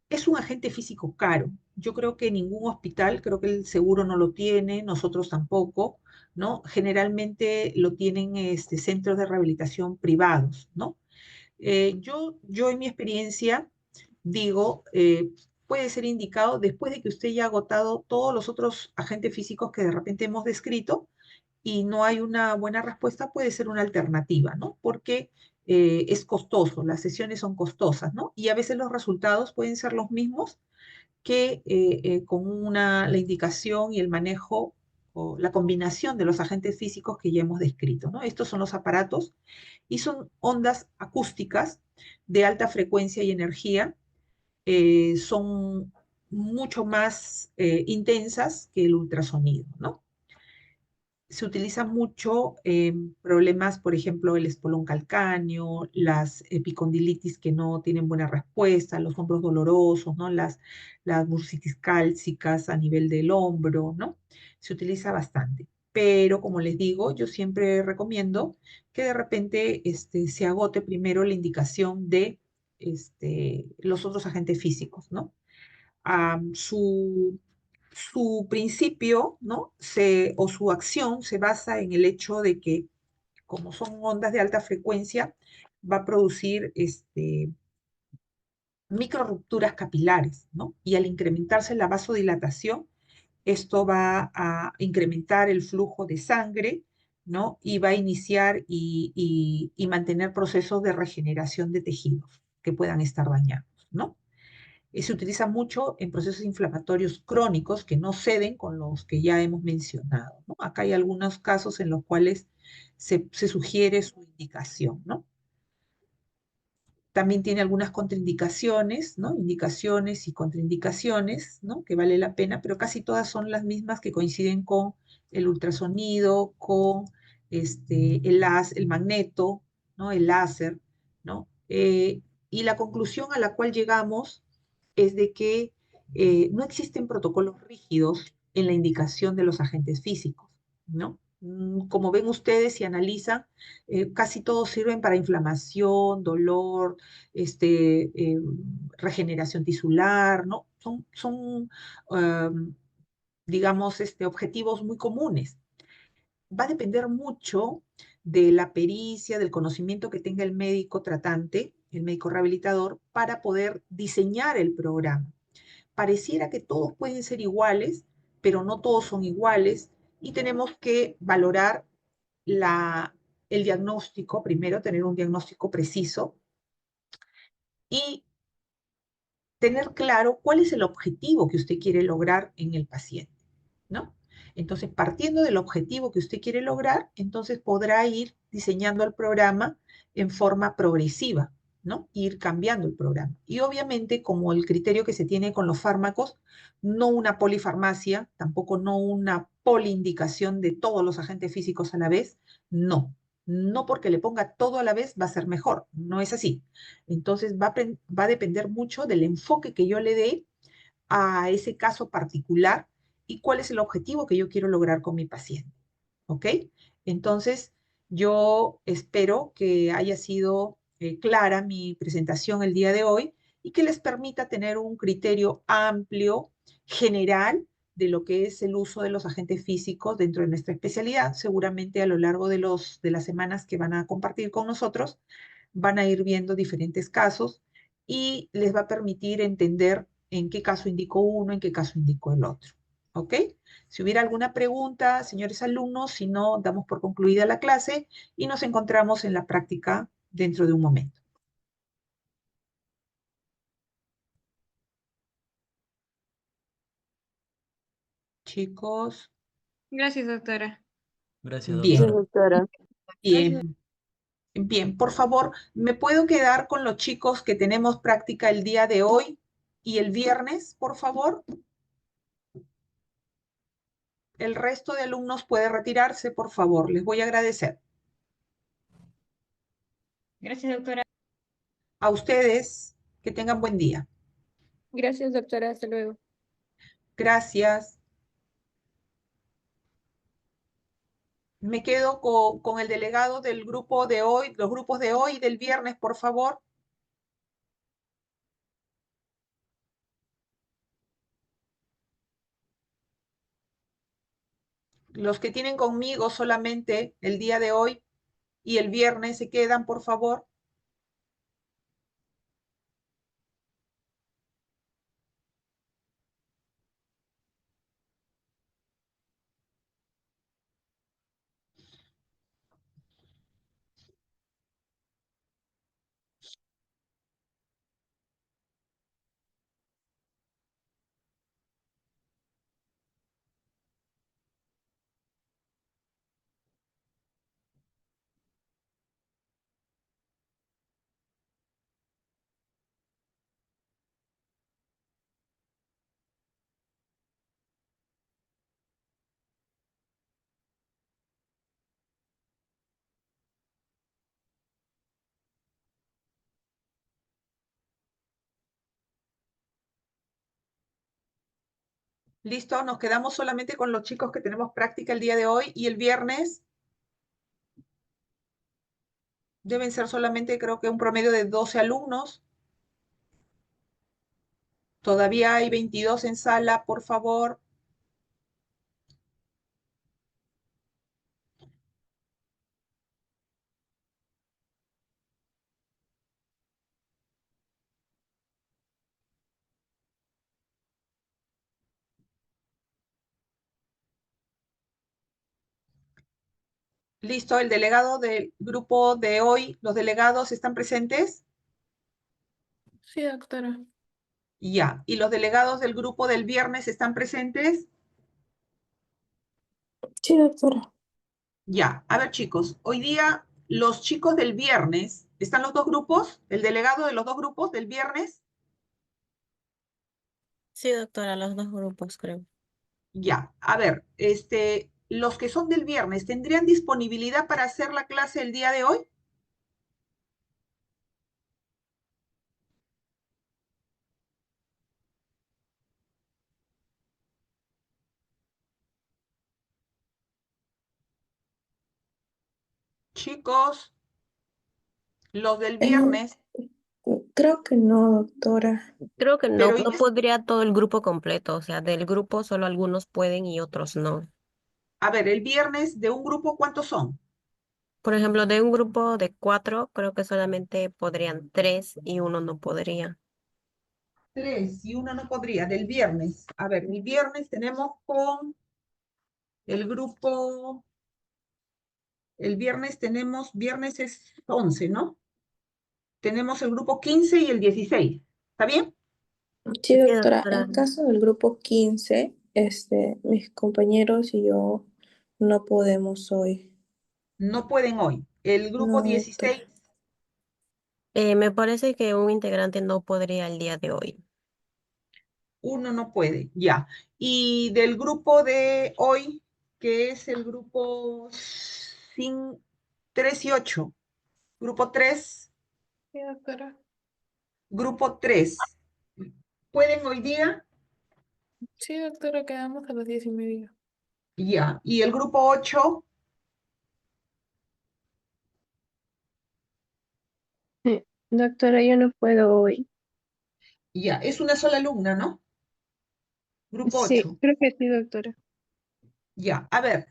es un agente físico caro. Yo creo que ningún hospital, creo que el seguro no lo tiene, nosotros tampoco, ¿no? Generalmente lo tienen centros de rehabilitación privados, ¿no? Yo en mi experiencia digo, puede ser indicado después de que usted ya ha agotado todos los otros agentes físicos que de repente hemos descrito y no hay una buena respuesta, puede ser una alternativa, ¿no? Porque es costoso, las sesiones son costosas, ¿no? Y a veces los resultados pueden ser los mismos que con la indicación y el manejo o la combinación de los agentes físicos que ya hemos descrito, ¿no? Estos son los aparatos y son ondas acústicas de alta frecuencia y energía, son mucho más intensas que el ultrasonido, ¿no? Se utiliza mucho en problemas, por ejemplo, el espolón calcáneo, las epicondilitis que no tienen buena respuesta, los hombros dolorosos, ¿no? Las bursitis cálcicas a nivel del hombro, ¿no? Se utiliza bastante. Pero, como les digo, yo siempre recomiendo que de repente se agote primero la indicación de los otros agentes físicos, ¿no? Su principio, ¿no? O su acción se basa en el hecho de que, como son ondas de alta frecuencia, va a producir micro rupturas capilares, ¿no? Y al incrementarse la vasodilatación, esto va a incrementar el flujo de sangre, ¿no? Y va a iniciar y mantener procesos de regeneración de tejidos que puedan estar dañados, ¿no? Se utiliza mucho en procesos inflamatorios crónicos que no ceden con los que ya hemos mencionado, ¿no? Acá hay algunos casos en los cuales se sugiere su indicación, ¿no? También tiene algunas contraindicaciones, ¿no? Indicaciones y contraindicaciones, ¿no? Que vale la pena, pero casi todas son las mismas que coinciden con el ultrasonido, con el magneto, ¿no? El láser, ¿no? Y la conclusión a la cual llegamos es de que no existen protocolos rígidos en la indicación de los agentes físicos, ¿no? Como ven ustedes y analizan, casi todos sirven para inflamación, dolor, regeneración tisular, ¿no? Em, digamos, objetivos muy comunes. Va a depender mucho de la pericia, del conocimiento que tenga el médico tratante, el médico rehabilitador, para poder diseñar el programa. Pareciera que todos pueden ser iguales, pero no todos son iguales y tenemos que valorar la, el diagnóstico, primero tener un diagnóstico preciso y tener claro cuál es el objetivo que usted quiere lograr en el paciente, ¿no? Entonces, partiendo del objetivo que usted quiere lograr, entonces podrá ir diseñando el programa en forma progresiva, ¿no? Ir cambiando el programa. Y obviamente, como el criterio que se tiene con los fármacos, no una polifarmacia, tampoco no una poliindicación de todos los agentes físicos a la vez, no. No porque le ponga todo a la vez va a ser mejor, no es así. Entonces va a depender mucho del enfoque que yo le dé a ese caso particular y cuál es el objetivo que yo quiero lograr con mi paciente. ¿Ok? Entonces, yo espero que haya sido clara mi presentación el día de hoy y que les permita tener un criterio amplio, general, de lo que es el uso de los agentes físicos dentro de nuestra especialidad. Seguramente a lo largo de las semanas que van a compartir con nosotros, van a ir viendo diferentes casos y les va a permitir entender en qué caso indicó uno, en qué caso indicó el otro. ¿Ok? Si hubiera alguna pregunta, señores alumnos, si no, damos por concluida la clase y nos encontramos en la práctica dentro de un momento. Chicos, Gracias, doctora. Gracias, bien, Sí, doctora. doctora. Gracias. bien, bien. Por favor, ¿me puedo quedar con los chicos que tenemos práctica el día de hoy y el viernes, por favor? El resto de alumnos puede retirarse, por favor. Les voy a agradecer. Gracias, doctora. A ustedes, que tengan buen día. Gracias, doctora. Hasta luego. Gracias. Me quedo con el delegado del grupo de hoy, los grupos de hoy y del viernes, por favor. Los que tienen conmigo solamente el día de hoy y el viernes se quedan, por favor. Listo, nos quedamos solamente con los chicos que tenemos práctica el día de hoy y el viernes deben ser solamente, creo que un promedio de 12 alumnos. Todavía hay 22 en sala, por favor. Listo, el delegado del grupo de hoy, ¿los delegados están presentes? Sí, doctora. Ya. ¿Y los delegados del grupo del viernes están presentes? Sí, doctora. Ya. A ver, chicos, hoy día los chicos del viernes, ¿están los dos grupos? ¿El delegado de los dos grupos del viernes? Sí, doctora, los dos grupos, creo. Ya. A ver, los que son del viernes, ¿tendrían disponibilidad para hacer la clase el día de hoy? Chicos, los del Eh, viernes, creo que no, doctora. Creo que no, pero hoy no podría todo el grupo completo, o sea, del grupo solo algunos pueden y otros no. a ver, el viernes de un grupo, ¿cuántos son? Por ejemplo, de un grupo de 4, creo que solamente podrían 3 y uno no podría. Tres, y uno no podría, del viernes. A ver, el viernes tenemos con el grupo, el viernes tenemos, viernes es 11, ¿no? Tenemos el grupo 15 y el 16. ¿Está bien? Sí, Sí, doctora. doctora. En caso del grupo 15, mis compañeros y yo no podemos hoy. No pueden hoy. El grupo No, 16, doctora. Me parece que un integrante no podría el día de hoy. uno no puede, ya. Y del grupo de hoy, que es el grupo 3 y 8, grupo 3, Sí, doctora. grupo 3. ¿Pueden hoy día? Sí, doctora, quedamos a las 10:30. Ya. Y el grupo 8, Sí, doctora, yo no puedo hoy. ya. Es una sola alumna, ¿no? Grupo Sí, 8. creo que sí, doctora. Ya. A ver,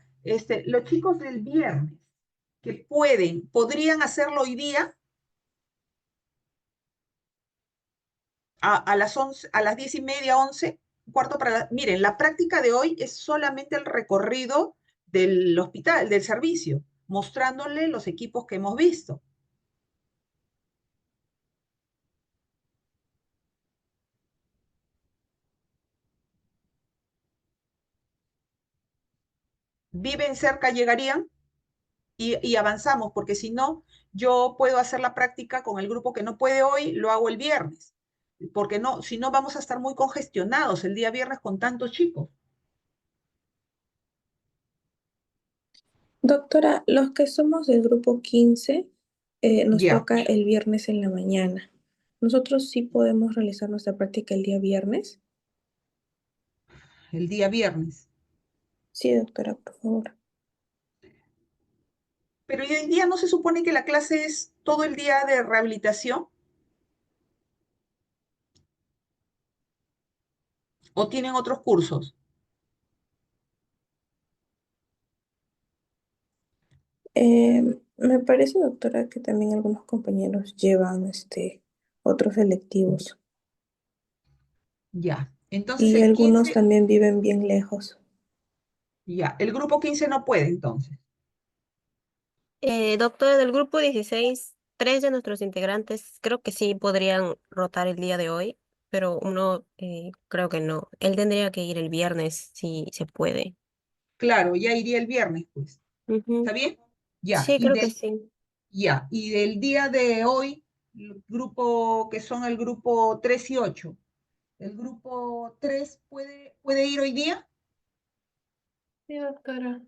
los chicos del viernes que podrían hacerlo hoy día a las 11, a las 10:30, 11, cuarto para miren, la práctica de hoy es solamente el recorrido del hospital, del servicio, mostrándole los equipos que hemos visto. Viven cerca, llegarían y avanzamos, porque si no, yo puedo hacer la práctica con el grupo que no puede hoy, lo hago el viernes, porque no, si no vamos a estar muy congestionados el día viernes con tantos chicos. Doctora, los que somos del grupo 15, nos Ya, toca el viernes en la mañana. ¿Nosotros sí podemos realizar nuestra práctica el día viernes? el día viernes. Sí, doctora, por favor. Pero hoy día no se supone que la clase es todo el día de rehabilitación. ¿O tienen otros cursos? Me parece, doctora, que también algunos compañeros llevan otros electivos Ya. Entonces y el algunos 15, también viven bien lejos. ya. El grupo 15 no puede, entonces. Doctora, del grupo 16, 3 de nuestros integrantes creo que sí podrían rotar el día de hoy, pero uno creo que no. Él tendría que ir el viernes si se puede. Claro, ya iría el viernes, pues. ¿Está Ujú. bien? Ya. Sí, creo que sí. Ya. Y del día de hoy, el grupo que son el grupo 3 y 8. ¿El grupo 3 puede ir hoy día? Sí, doctora.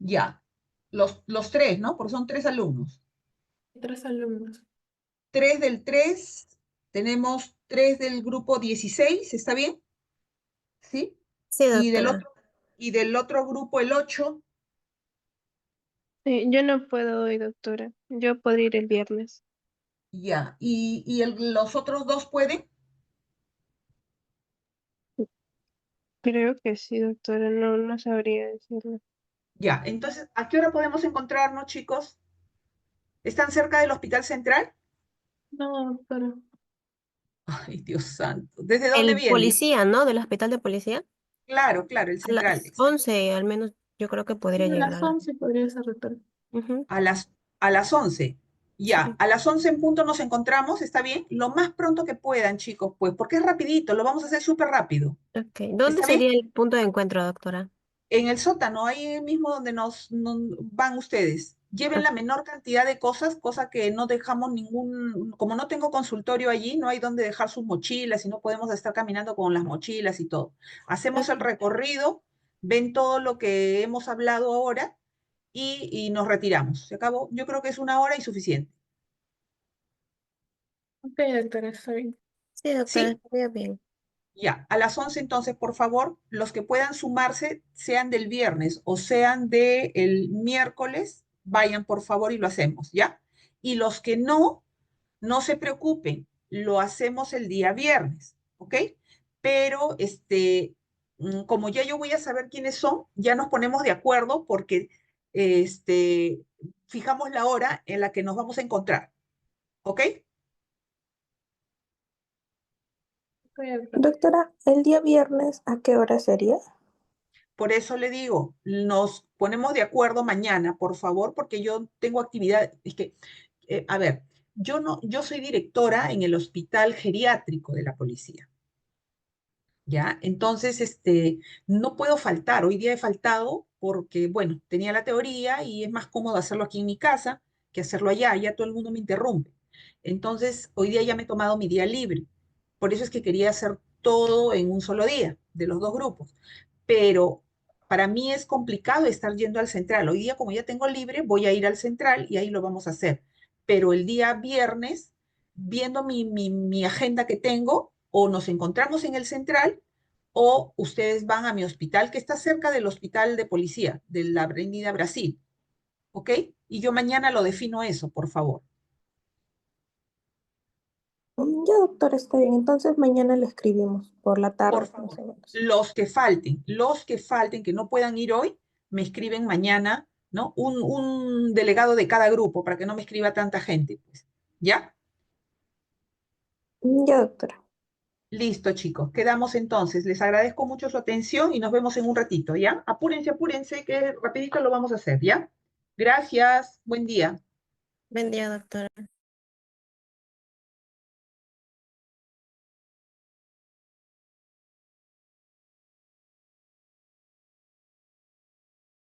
Ya. Los tres, ¿no? Porque son tres alumnos. 3 alumnos. Tres del 3, tenemos tres del grupo 16, ¿está bien? ¿Sí? Sí, Y del doctora. otro, y del otro grupo, el 8. Sí, yo no puedo hoy, doctora. Yo podría ir el viernes. Ya. ¿Y los otros dos pueden? Creo que sí, doctora. No, no sabría decirlo. Ya. Entonces, ¿a qué hora podemos encontrarnos, chicos? ¿Están cerca del Hospital Central? No, doctora. Ay, Dios santo. ¿Desde dónde El vienen? policía, ¿no? Del hospital de policía. Claro, claro, el A Central, las exacto. 11 al menos, yo creo que Sí, podría a llegar las a la... 11 podría ser, doctora. Ujú. A las 11. Ya, Sí. a las 11 en punto nos encontramos, ¿está bien? Lo más pronto que puedan, chicos, pues, porque es rapidito, lo vamos a hacer súper rápido. Ok. ¿Dónde ¿Está bien? sería el punto de encuentro, doctora? En el sótano, ahí mismo donde nos van ustedes. Lleven la menor cantidad de cosas, cosa que no dejamos como no tengo consultorio allí, no hay donde dejar sus mochilas y no podemos estar caminando con las mochilas y todo. Hacemos el Ok. recorrido, ven todo lo que hemos hablado ahora y nos retiramos. Se acabó. Yo creo que es una hora y suficiente. Ok, doctora, está bien. Sí, doctora, ¿Sí? estaría bien. Ya, a las 11 entonces, por favor, los que puedan sumarse, sean del viernes o sean del miércoles, vayan por favor y lo hacemos, ¿ya? Y los que no, no se preocupen, lo hacemos el día viernes, ¿ok? Pero como ya yo voy a saber quiénes son, ya nos ponemos de acuerdo porque fijamos la hora en la que nos vamos a encontrar, ¿ok? Doctora, ¿el día viernes a qué hora sería? Por eso le digo, nos ponemos de acuerdo mañana, por favor, porque yo tengo actividad, es que, a ver, yo no, yo soy directora en el hospital geriátrico de la policía. ¿Ya? Entonces, no puedo faltar. Hoy día he faltado porque, bueno, tenía la teoría y es más cómodo hacerlo aquí en mi casa que hacerlo allá. Ya todo el mundo me interrumpe. Entonces, hoy día ya me he tomado mi día libre. Por eso es que quería hacer todo en un solo día, de los dos grupos. Pero para mí es complicado estar yendo al central. Hoy día, como ya tengo libre, voy a ir al central y ahí lo vamos a hacer. Pero el día viernes, viendo mi agenda que tengo, o nos encontramos en el central o ustedes van a mi hospital, que está cerca del hospital de policía, de la Avenida Brasil, ¿ok? Y yo mañana lo defino eso, por favor. Ya, doctora, está bien. Entonces mañana le escribimos por la Por tarde, más favor. o menos. Los que falten, que no puedan ir hoy, me escriben mañana, ¿no? Un delegado de cada grupo para que no me escriba tanta gente, pues. ¿Ya? Ya, doctora. Listo, chicos. Quedamos entonces. Les agradezco mucho su atención y nos vemos en un ratito, ¿ya? Apúrense, apúrense, que rapidito lo vamos a hacer, ¿ya? Gracias. Buen día. Buen día, doctora.